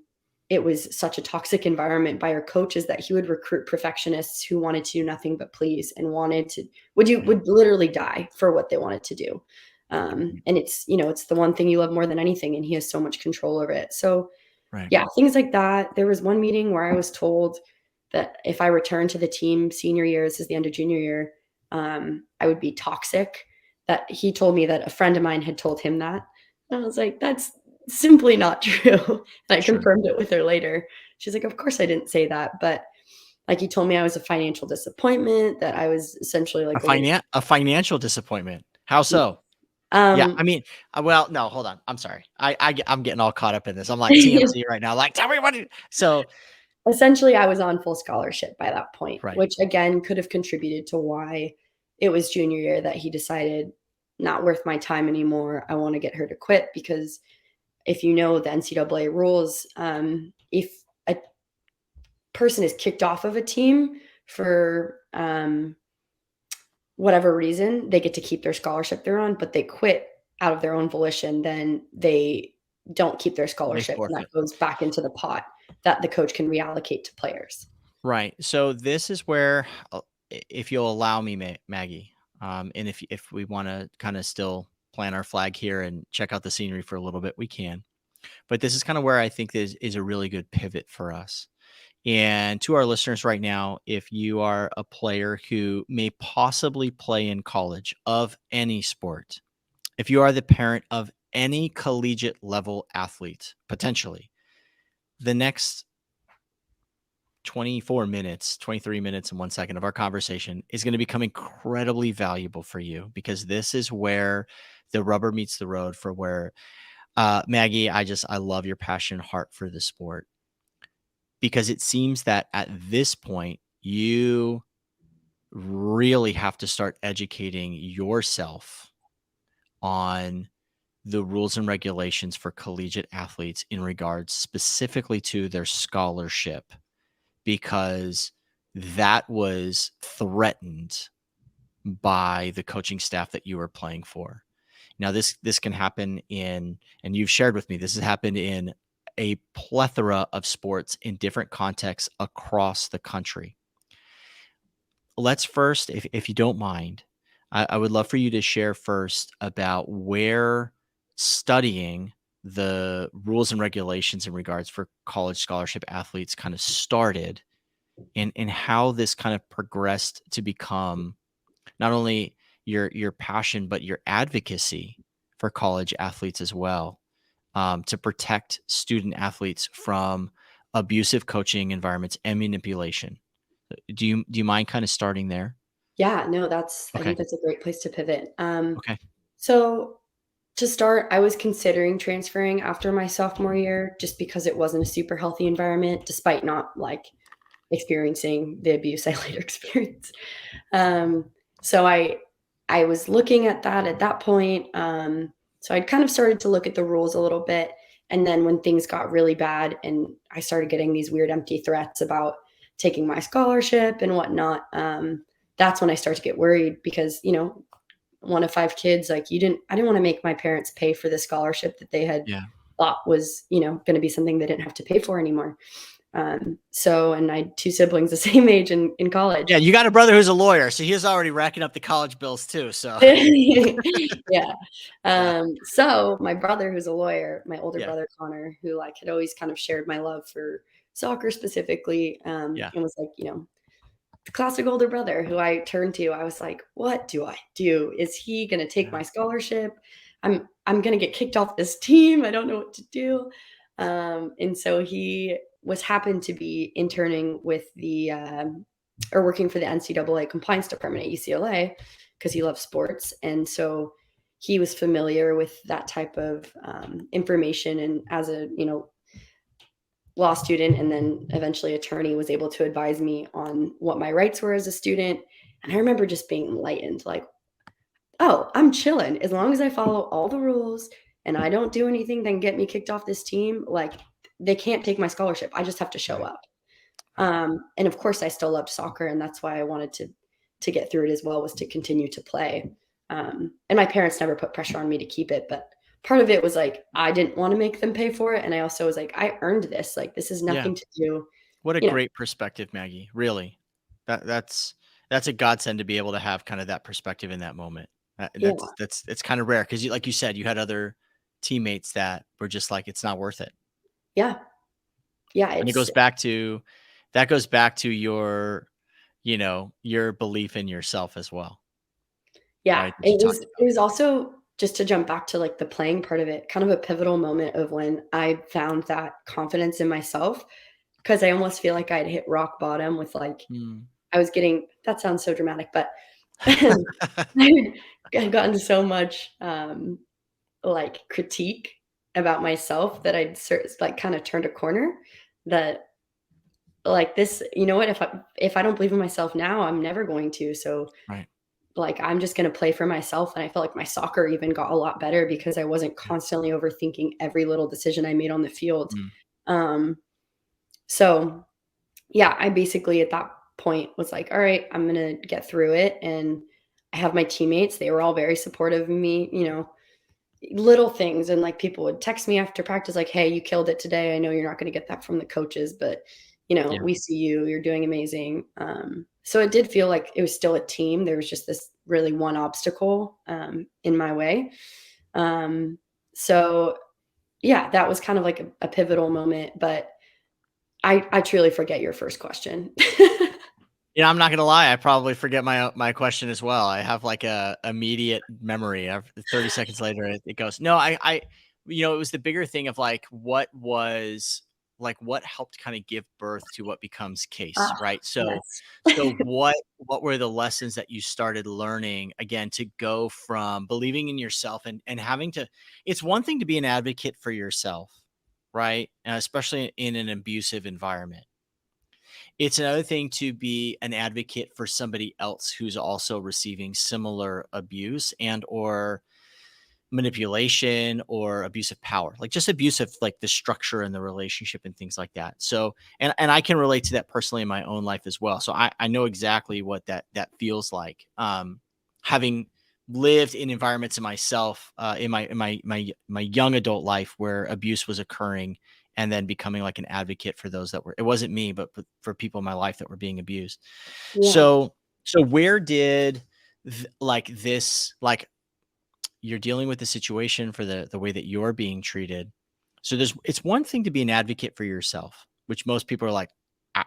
it was such a toxic environment by our coach, is that he would recruit perfectionists who wanted to do nothing but please and wanted to would literally die for what they wanted to do. And it's, it's the one thing you love more than anything, and he has so much control over it. So Right. yeah, things like that. There was one meeting where I was told that if I returned to the team senior year, this is the end of junior year, I would be toxic. That he told me that a friend of mine had told him that. And I was like, that's simply not true. And I Sure. confirmed it with her later. She's like, of course I didn't say that. But like he told me I was a financial disappointment, that I was essentially like A financial disappointment. How so? Yeah, I mean, well, no, hold on. I'm sorry. I'm getting all caught up in this. I'm like TMZ right now. Like, tell me what. So essentially I was on full scholarship by that point, right. which again could have contributed to why it was junior year that he decided not worth my time anymore. I want to get her to quit, because if you know the NCAA rules, if a person is kicked off of a team for whatever reason, they get to keep their scholarship they're on, but they quit out of their own volition, then they don't keep their They scholarship, and forfeit. that goes back into the pot that the coach can reallocate to players. Right. So this is where, if you'll allow me, Maggie, and if we want to kind of still plant our flag here and check out the scenery for a little bit, we can. But this is kind of where I think this is a really good pivot for us. And to our listeners right now, if you are a player who may possibly play in college of any sport, if you are the parent of any collegiate level athlete, potentially, the next 24 minutes, 23 minutes and 1 second of our conversation is going to become incredibly valuable for you, because this is where the rubber meets the road for where, Maggie, I love your passion and heart for the sport, because it seems that at this point, you really have to start educating yourself on the rules and regulations for collegiate athletes in regards specifically to their scholarship, because that was threatened by the coaching staff that you were playing for. Now, this can happen in, and you've shared with me, this has happened in a plethora of sports in different contexts across the country. Let's first, if you don't mind, I would love for you to share first about where studying the rules and regulations in regards for college scholarship athletes kind of started, and how this kind of progressed to become not only your passion, but your advocacy for college athletes as well, to protect student athletes from abusive coaching environments and manipulation. Do you mind kind of starting there? Yeah, no, I Okay. think that's a great place to pivot. Okay. So to start, I was considering transferring after my sophomore year just because it wasn't a super healthy environment, despite not like experiencing the abuse I later experienced. So I was looking at that at that point. So I'd kind of started to look at the rules a little bit. And then when things got really bad and I started getting these weird empty threats about taking my scholarship and whatnot, that's when I started to get worried, because, one of five kids, like I didn't want to make my parents pay for the scholarship that they had Yeah. thought was, going to be something they didn't have to pay for anymore. And I had two siblings the same age in college. Yeah, you got a brother who's a lawyer, so he was already racking up the college bills too. So Yeah. yeah, So my brother, who's a lawyer, my older yeah, brother, Connor, who like had always kind of shared my love for soccer specifically, yeah, and was like, the classic older brother who I turned to. I was like, what do I do? Is he going to take yeah. my scholarship? I'm going to get kicked off this team. I don't know what to do. And so he happened to be interning with or working for the NCAA compliance department at UCLA, because he loves sports. And so he was familiar with that type of information, and as a law student and then eventually attorney, was able to advise me on what my rights were as a student. And I remember just being enlightened, like, oh, I'm chilling as long as I follow all the rules and I don't do anything that can get me kicked off this team. Like, they can't take my scholarship. I just have to show Right. up. And of course I still loved soccer, and that's why I wanted to get through it as well, was to continue to play. And my parents never put pressure on me to keep it, but part of it was like, I didn't want to make them pay for it. And I also was like, I earned this. Like, this is Yeah. nothing to do, What a you know. great perspective, Maggie. Really. That's a godsend to be able to have kind of that perspective in that moment. Yeah. That's it's kind of rare because like you said, you had other teammates that were just like, it's not worth it. Yeah. Yeah. And it goes back to your, your belief in yourself as well. Yeah. Right. That you talked It was also, just to jump back to like the playing part of it, kind of a pivotal moment of when I found that confidence in myself, because I almost feel like I'd hit rock bottom with like, about. I was getting, that sounds so dramatic, but I had gotten so much like critique about myself that I'd like kind of turned a corner, that like, this, you know what, if I don't believe in myself now, I'm never going to. So Right. like, I'm just going to play for myself. And I felt like my soccer even got a lot better because I wasn't Yeah. constantly overthinking every little decision I made on the field. Mm. So yeah, I basically at that point was like, all right, I'm going to get through it. And I have my teammates. They were all very supportive of me, little things. And like, people would text me after practice, like, hey, you killed it today. I know you're not going to get that from the coaches, but Yeah. we see you, you're doing amazing. So it did feel like it was still a team. There was just this really one obstacle in my way. So yeah, that was kind of like a pivotal moment, but I truly forget your first question. Yeah, I'm not gonna lie. I probably forget my question as well. I have like a immediate memory. 30 seconds later, it goes. No, it was the bigger thing of like what helped kind of give birth to what becomes CASE, Ah, right? So, yes. what were the lessons that you started learning again to go from believing in yourself and having to? It's one thing to be an advocate for yourself, right? Especially in an abusive environment. It's another thing to be an advocate for somebody else who's also receiving similar abuse and or manipulation or abuse of power, like just abuse of like the structure and the relationship and things like that. So, and I can relate to that personally in my own life as well. So I know exactly what that feels like. Having lived in environments in myself, in my young adult life where abuse was occurring, and then becoming like an advocate for those that were, it wasn't me, but for people in my life that were being abused. Yeah. So where did like this, like you're dealing with the situation for the way that you're being treated. So it's one thing to be an advocate for yourself, which most people are like, I,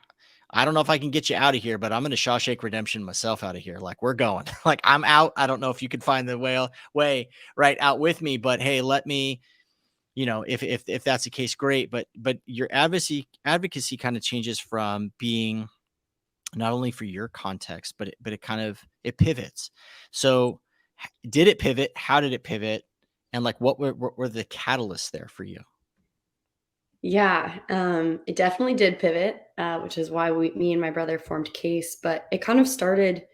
I don't know if I can get you out of here, but I'm going to Shawshank Redemption myself out of here. Like we're going, like I'm out. I don't know if you could find the way right out with me, but hey, let me, if that's the case, great. But your advocacy kind of changes from being not only for your context, but it kind of, it pivots. So did it pivot? How did it pivot? And like, what were the catalysts there for you? Yeah, it definitely did pivot, which is why me and my brother formed CASE. But it kind of started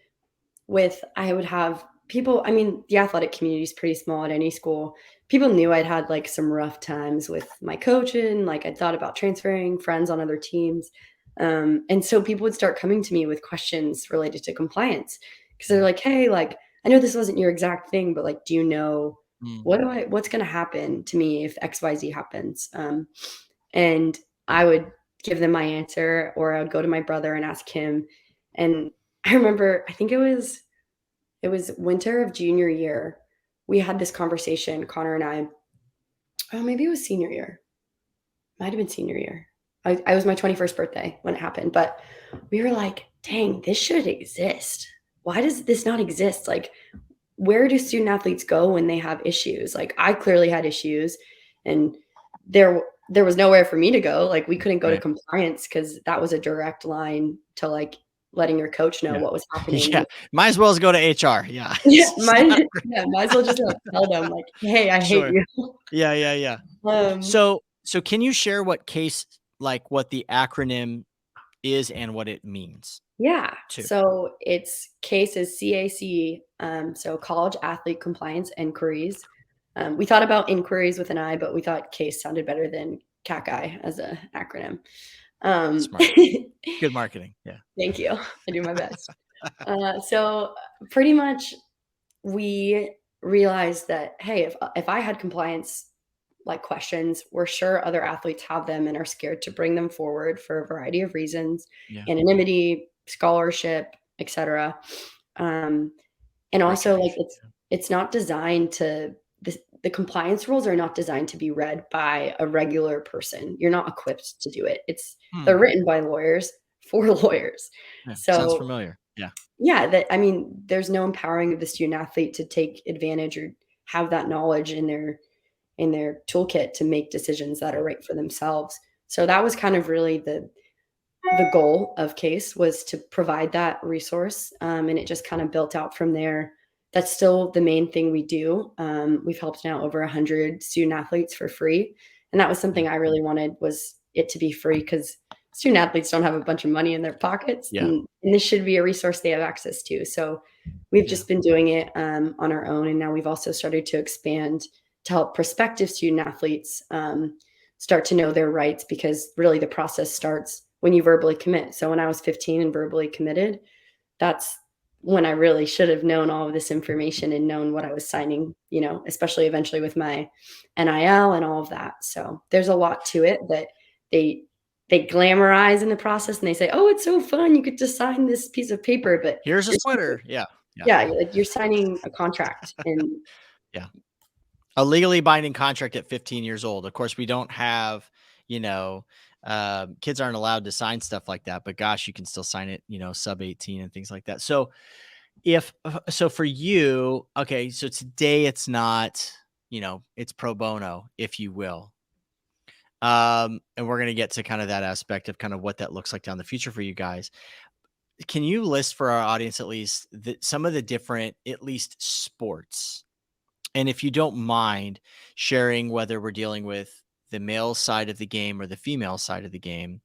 with, I would have people. I mean, the athletic community is pretty small at any school. People knew I'd had like some rough times with my coaching. Like, I'd thought about transferring, friends on other teams, and so people would start coming to me with questions related to compliance, because they're like, "Hey, like, I know this wasn't your exact thing, but like, do you know Mm, what's going to happen to me if XYZ happens?" And I would give them my answer, or I would go to my brother and ask him. And I remember, I think it was winter of junior year. We had this conversation, Connor and I. Oh, maybe it was senior year. Might have been senior year. I was my 21st birthday when it happened, but we were like, dang, this should exist. Why does this not exist? Like, where do student athletes go when they have issues? Like, I clearly had issues, and there was nowhere for me to go. Like, we couldn't go to right. compliance because that was a direct line to like letting your coach know Yeah. what was happening. Yeah. Might as well as go to HR. Yeah. Might as well just like, tell them like, hey, I hate Sure. you. Yeah. Yeah. Yeah. Um, So can you share what CASE, like what the acronym is and what it means yeah. too? So it's CACE is CACE, so College Athlete Compliance Inquiries. We thought about inquiries with an I, but we thought CASE sounded better than CACI as an acronym. Smart. Good marketing. Yeah. Thank you. I do my best. So pretty much we realized that, hey, if I had compliance like questions, we're sure other athletes have them and are scared to bring them forward for a variety of reasons, Yeah. anonymity, scholarship, etc. Um, and also like Reputation. it's not designed to the compliance rules are not designed to be read by a regular person. You're not equipped to do it. They're written by lawyers for lawyers. Yeah. Sounds So familiar. Yeah. yeah, that I mean, there's no empowering of the student athlete to take advantage or have that knowledge in their toolkit to make decisions that are right for themselves. So that was kind of really the goal of CASE was to provide that resource, and it just kind of built out from there. That's still the main thing we do. We've helped now over 100 student athletes for free, and that was something I really wanted was it to be free because student athletes don't have a bunch of money in their pockets, Yeah. and this should be a resource they have access to. So we've just been doing it on our own, and now we've also started to expand to help prospective student athletes start to know their rights because really the process starts when you verbally commit. So when I was 15 and verbally committed, that's when I really should have known all of this information and known what I was signing, especially eventually with my NIL and all of that. So there's a lot to it that they glamorize in the process and they say, "Oh, it's so fun. You get to sign this piece of paper." But Here's a sweater. Yeah. Yeah. yeah, like you're signing a contract and Yeah. A legally binding contract at 15 years old. Of course, we don't have, kids aren't allowed to sign stuff like that, but gosh, you can still sign it, sub 18 and things like that. So so for you, okay, so today it's not, it's pro bono, if you will. And we're going to get to kind of that aspect of kind of what that looks like down the future for you guys. Can you list for our audience, at least some of the different, at least sports? And if you don't mind sharing whether we're dealing with the male side of the game or the female side of the game,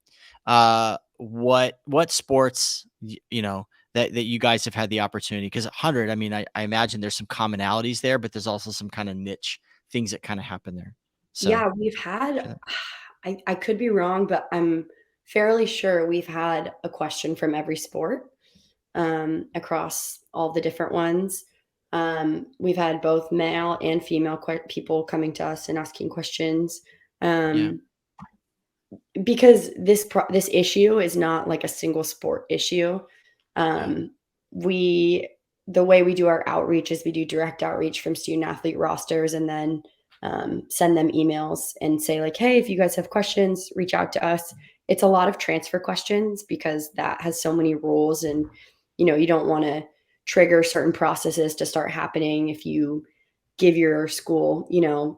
what sports, that you guys have had the opportunity, because 100, I mean, I imagine there's some commonalities there, but there's also some kind of niche things that kind of happen there. So yeah, we've had I could be wrong, but I'm fairly sure we've had a question from every sport across all the different ones. We've had both male and female people coming to us and asking questions yeah, because this issue is not like a single sport issue. We the way we do our outreach is we do direct outreach from student athlete rosters and then send them emails and say like, hey, if you guys have questions, reach out to us. It's a lot of transfer questions because that has so many rules and you don't want to trigger certain processes to start happening if you give your school,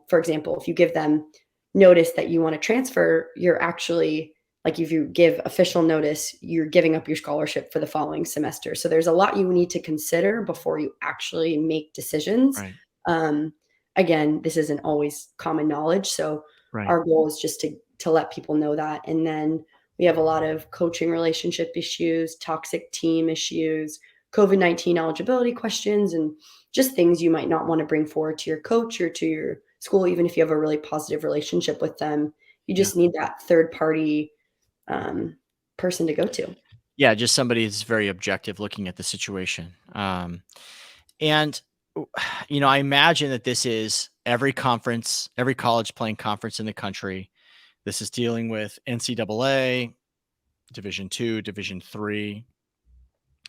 for example, if you give them notice that you want to transfer, you're actually like if you give official notice, you're giving up your scholarship for the following semester. So there's a lot you need to consider before you actually make decisions. right, Again, this isn't always common knowledge. So right, our goal is just to let people know that. And then we have a lot of coaching relationship issues, toxic team issues, COVID-19 eligibility questions, and just things you might not want to bring forward to your coach or to your school, even if you have a really positive relationship with them. You yeah, just need that third party person to go to. yeah, just somebody that's very objective looking at the situation. And I imagine that this is every conference, every college playing conference in the country. This is dealing with NCAA, Division II, Division III.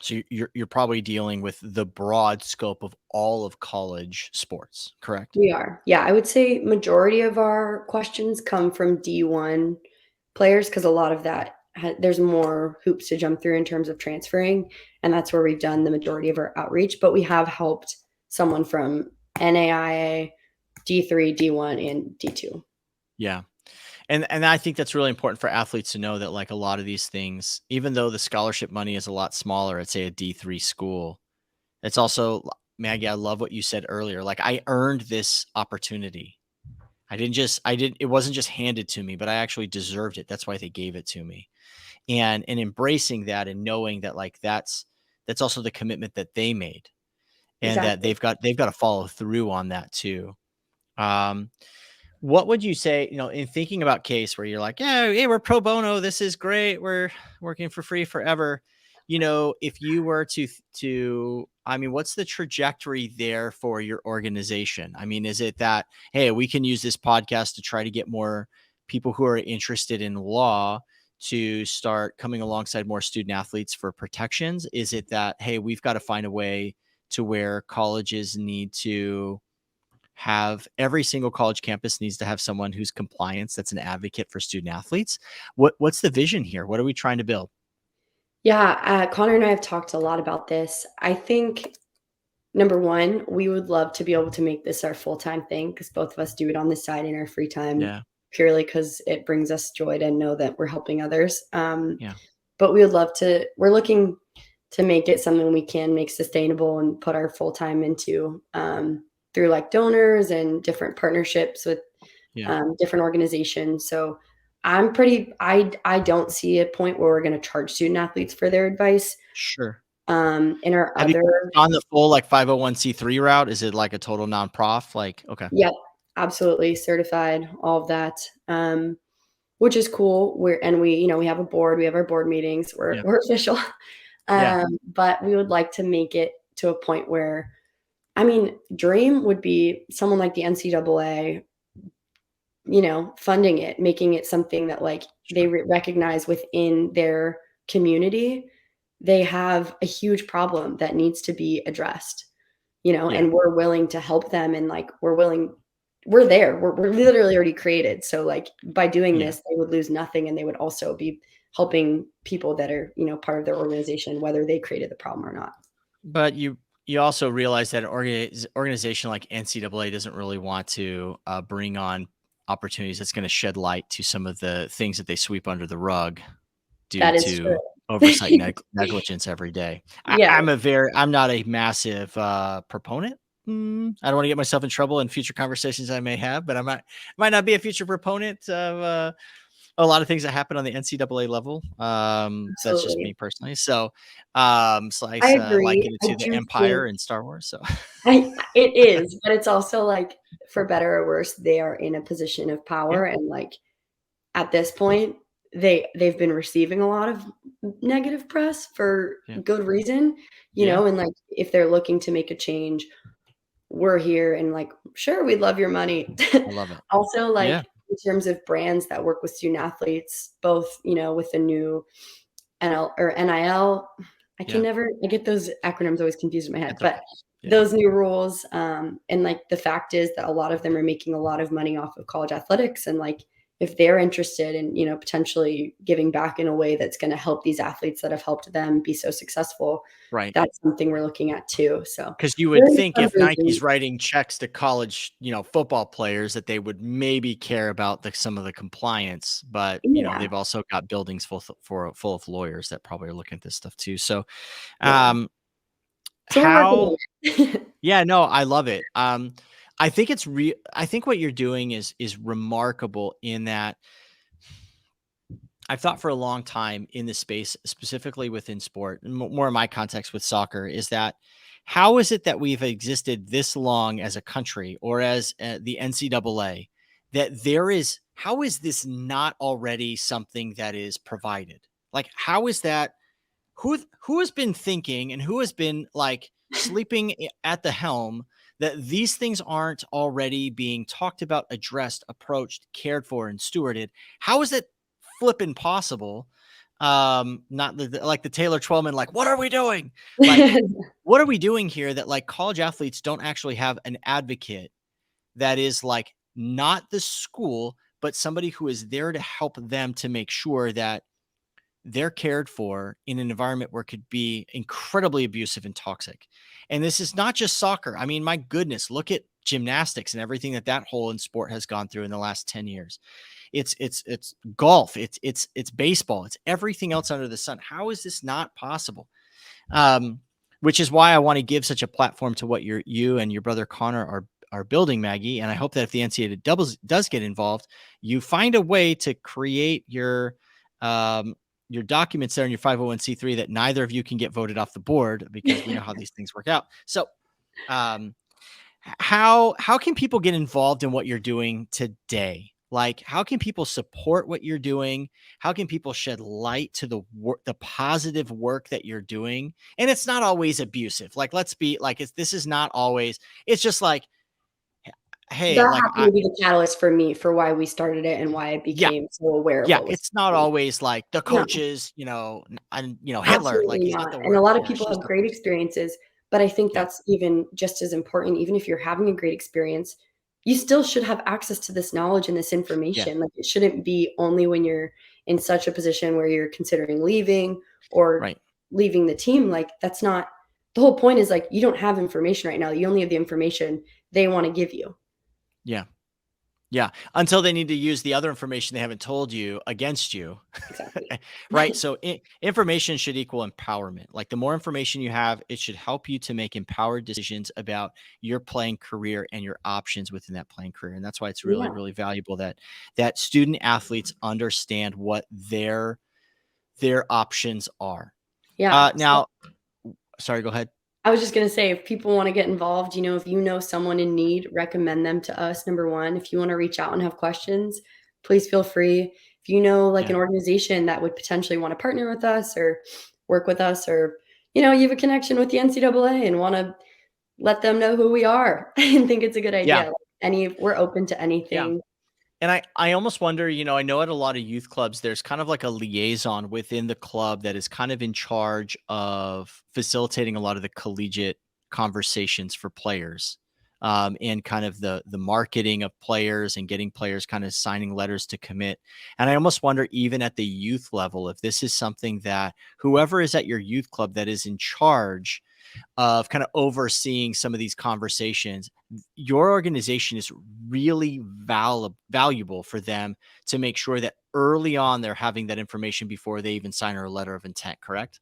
So you're probably dealing with the broad scope of all of college sports, correct? We are. Yeah, I would say majority of our questions come from D1 players because a lot of that there's more hoops to jump through in terms of transferring, and that's where we've done the majority of our outreach. But we have helped someone from NAIA, D3, D1, and D2. Yeah. And I think that's really important for athletes to know that like a lot of these things, even though the scholarship money is a lot smaller at say a D3 school, it's also, Maggie, I love what you said earlier. Like I earned this opportunity. It wasn't just handed to me, but I actually deserved it. That's why they gave it to me. And embracing that and knowing that like that's also the commitment that they made and that Exactly. they've got to follow through on that too. Um, what would you say, in thinking about CACE where you're like, yeah, hey, we're pro bono. This is great. We're working for free forever. If you were I mean, what's the trajectory there for your organization? I mean, is it that, hey, we can use this podcast to try to get more people who are interested in law to start coming alongside more student athletes for protections? Is it that, hey, we've got to find a way to where colleges need to have every single college campus needs to have someone who's compliance that's an advocate for student athletes? What's the vision here? What are we trying to build? Yeah, Connor and I have talked a lot about this. I think number one, we would love to be able to make this our full-time thing because both of us do it on the side in our free time Yeah. purely because it brings us joy to know that we're helping others. Yeah. But we would love to, we're looking to make it something we can make sustainable and put our full time into through like donors and different partnerships with Yeah. different organizations. So I don't see a point where we're going to charge student athletes for their advice. Sure. In our Have you other, on the full like 501c3 route? Is it like a total nonprofit? Like, okay. yep, absolutely certified, all of that. Which is cool. We have a board, we have our board meetings, Yeah. we're official. Yeah. But we would like to make it to a point where, I mean, dream would be someone like the NCAA, funding it, making it something that like they Sure. recognize within their community. They have a huge problem that needs to be addressed, Yeah. and we're willing to help them. And like, we're there, we're literally already created. So like by doing Yeah. this, they would lose nothing. And they would also be helping people that are, part of their organization, whether they created the problem or not. But you also realize that an organization like NCAA doesn't really want to bring on opportunities that's going to shed light to some of the things that they sweep under the rug due That is true. to oversight negligence every day. Yeah, I'm not a massive proponent. I don't want to get myself in trouble in future conversations I may have, but I might not be a future proponent of a lot of things that happen on the NCAA level. That's just me absolutely. personally. So, I slice agree. liken it I to the do Empire think in Star Wars. So, it is, but it's also like, for better or worse, they are in a position of yeah, power. And like at this point, they've been receiving a lot of negative press for yeah, good reason, yeah. and like if they're looking to make a change, we're here. And like, sure, we'd love your money. I love it. Also, Yeah, like in terms of brands that work with student athletes, both, with the new NL or NIL. yeah. I get those acronyms always confused in my head, That's but okay. Yeah, those new rules, and like the fact is that a lot of them are making a lot of money off of college athletics. And like, if they're interested in, potentially giving back in a way that's going to help these athletes that have helped them be so successful, right. that's something we're looking at too. So Because you there would is think some if vision. Nike's writing checks to college, football players, that they would maybe care about some of the compliance, but Yeah, they've also got buildings full of lawyers that probably are looking at this stuff too. So, yeah. um, So we're working on how? it. Yeah, no, I love it. I think I think what you're doing is remarkable in that I've thought for a long time in this space, specifically within sport, and more in my context with soccer, is that how is it that we've existed this long as a country or as the NCAA that how is this not already something that is provided? Like, how is that? Who has been thinking and who has been like sleeping at the helm that these things aren't already being talked about, addressed, approached, cared for, and stewarded? How is it flipping possible? Not like the Taylor Twellman, like, what are we doing? Like, what are we doing here that like college athletes don't actually have an advocate that is like not the school, but somebody who is there to help them to make sure that they're cared for in an environment where it could be incredibly abusive and toxic. And this is not just soccer. I mean, my goodness, look at gymnastics and everything that whole in sport has gone through in the last 10 years. It's golf. It's baseball. It's everything else under the sun. How is this not possible? Which is why I want to give such a platform to what you and your brother Connor are building, Maggie. And I hope that if the NCAA does get involved, you find a way to create your documents there in your 501c3 that neither of you can get voted off the board, because we know how these things work out. So, how can people get involved in what you're doing today? Like, how can people support what you're doing? How can people shed light to the positive work that you're doing? And it's not always abusive. Like, let's be like, this is not always, it's just like, hey, That like happened to be the catalyst for me for why we started it and why I became so aware of yeah, what was it's not happening. always like the No, coaches, and Hitler, like, absolutely is not not. the And a word. lot of Yeah, it's people just have the great person. experiences, but I think Yeah, that's even just as important. Even if you're having a great experience, you still should have access to this knowledge and this yeah, information. Like, it shouldn't be only when you're in such a position where you're considering leaving or right. leaving the team. Like, that's not the whole point. Is like, you don't have information right now. You only have the information they want to give you. Yeah. Yeah, until they need to use the other information they haven't told you against you. Exactly. Right? So information should equal empowerment. Like, the more information you have, it should help you to make empowered decisions about your playing career and your options within that playing career. And that's why it's really, Yeah. really valuable that student athletes understand what their options are. Yeah. So Now, sorry, go ahead. I was just gonna say, if people wanna get involved, if you know someone in need, recommend them to us, number 1. If you wanna reach out and have questions, please feel free. If you know, like, Yeah. an organization that would potentially wanna partner with us or work with us, or, you have a connection with the NCAA and wanna let them know who we are and think it's a good Yeah. idea, like, we're open to Yeah. anything. And I almost wonder, I know at a lot of youth clubs, there's kind of like a liaison within the club that is kind of in charge of facilitating a lot of the collegiate conversations for players, and kind of the marketing of players and getting players kind of signing letters to commit. And I almost wonder, even at the youth level, if this is something that whoever is at your youth club that is in charge of kind of overseeing some of these conversations, your organization is really valuable for them to make sure that early on they're having that information before they even sign a letter of intent, correct?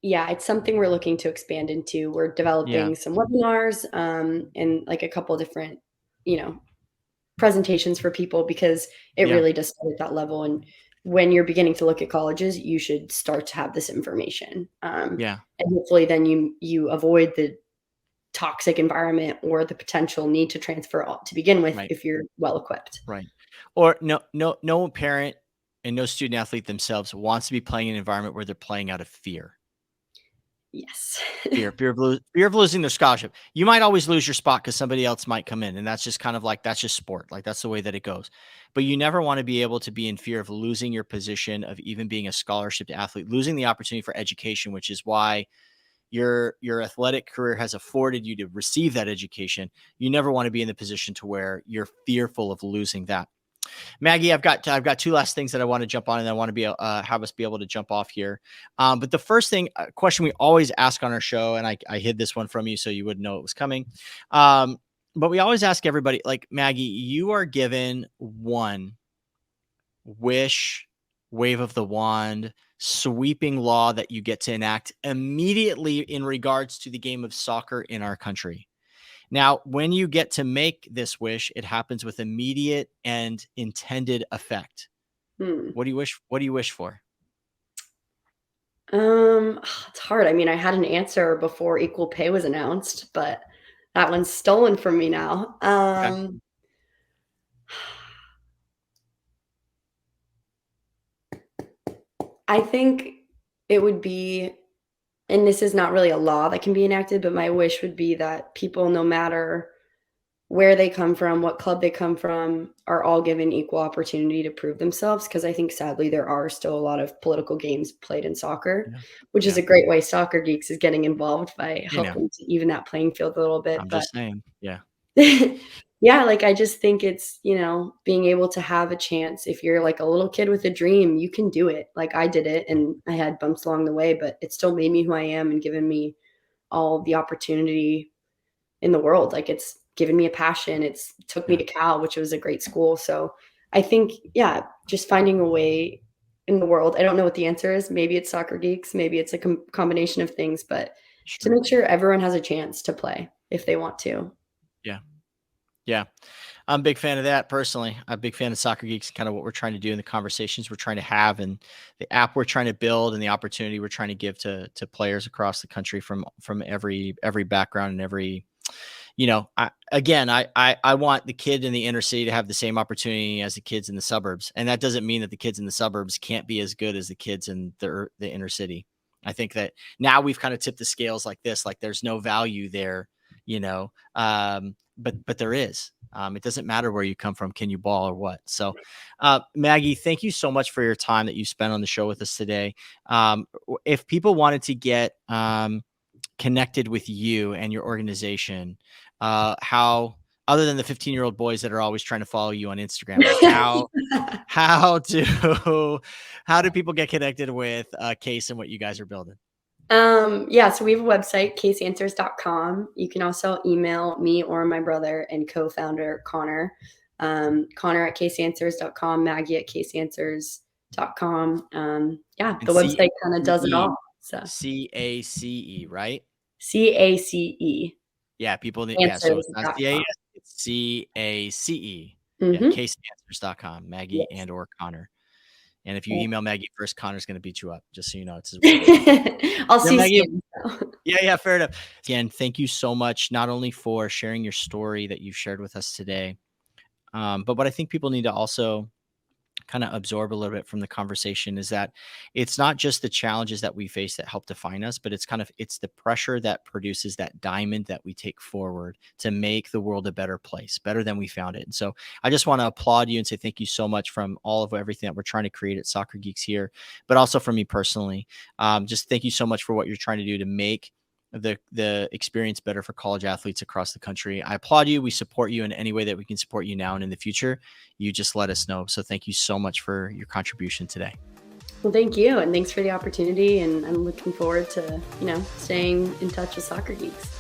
Yeah, it's something we're looking to expand into. We're Yeah. developing some webinars, and, like, a couple different, you know, presentations for people, because it Yeah. really does start at that level. And when you're beginning to look at colleges, you should start to have this information, Yeah. and hopefully then you avoid the toxic environment or the potential need to transfer to begin with Right. if you're well equipped. Right. Or no parent and no student athlete themselves wants to be playing in an environment where they're playing out of fear. Yes. Fear of losing their scholarship. You might always lose your spot because somebody else might come in, and that's just kind of like, that's just sport. Like, that's the way that it goes. But you never want to be able to be in fear of losing your position of even being a scholarship athlete, losing the opportunity for education, which is why your athletic career has afforded you to receive that education. You never want to be in the position to where you're fearful of losing that. Maggie, I've got two last things that I want to jump on, and I want to be have us be able to jump off here. But the first question we always ask on our show, and I hid this one from you so you wouldn't know it was coming. But we always ask everybody, like, Maggie, you are given one wish, wave of the wand, sweeping law that you get to enact immediately in regards to the game of soccer in our country. Now, when you get to make this wish, it happens with immediate and intended effect. Hmm. What do you wish for? It's hard. I mean, I had an answer before equal pay was announced, but that one's stolen from me now. Okay. I think it would be, and this is not really a law that can be enacted, but my wish would be that people, no matter where they come from, what club they come from, are all given equal opportunity to prove themselves. Because I think sadly there are still a lot of political games played in soccer, Yeah. which is Yeah. a great way Soccer Geeks is getting involved by You know, helping to even that playing field a little bit. I'm But just saying. Yeah. yeah, like, I just think it's, being able to have a chance. If you're like a little kid with a dream, you can do it. Like, I did it and I had bumps along the way, but it still made me who I am and given me all the opportunity in the world. Like, it's given me a passion. It's took me to Cal, which was a great school. So I think, yeah, just finding a way in the world. I don't know what the answer is. Maybe it's Soccer Geeks. Maybe it's a combination of things, but to make sure everyone has a chance to play if they want to. Yeah. Yeah. I'm a big fan of that personally. I'm a big fan of Soccer Geeks, kind of what we're trying to do in the conversations we're trying to have and the app we're trying to build and the opportunity we're trying to give to players across the country from every background and every, I want the kid in the inner city to have the same opportunity as the kids in the suburbs. And that doesn't mean that the kids in the suburbs can't be as good as the kids in the inner city. I think that now we've kind of tipped the scales like this, like there's no value there, but there is. It doesn't matter where you come from. Can you ball or what? So, Maggie, thank you so much for your time that you spent on the show with us today. If people wanted to get connected with you and your organization, how, other than the 15-year-old boys that are always trying to follow you on Instagram, how do people get connected with CACE and what you guys are building? Yeah, so we have a website, caseanswers.com. You can also email me or my brother and co-founder Connor. Connor at caseanswers.com, Maggie at caseanswers.com. Yeah, the website kind of does it all. So CACE, right? CACE. Yeah, people need, yeah, so it's not CACE, it's CACE. Yeah, caseanswers.com, Maggie and or Connor. And if you email Maggie first, Connor's going to beat you up, just so you know. It's I'll see Maggie. you. Yeah, fair enough. Again, thank you so much, not only for sharing your story that you've shared with us today, but what I think people need to also kind of absorb a little bit from the conversation is that it's not just the challenges that we face that help define us, but it's the pressure that produces that diamond that we take forward to make the world a better place, better than we found it. And so I just want to applaud you and say thank you so much from all of everything that we're trying to create at Soccer Geeks here, but also from me personally. Just thank you so much for what you're trying to do to make the experience better for college athletes across the country. I applaud you. We support you in any way that we can support you now and in the future. You just let us know. So thank you so much for your contribution today. Well, thank you. And thanks for the opportunity. And I'm looking forward to, staying in touch with Soccer Geeks.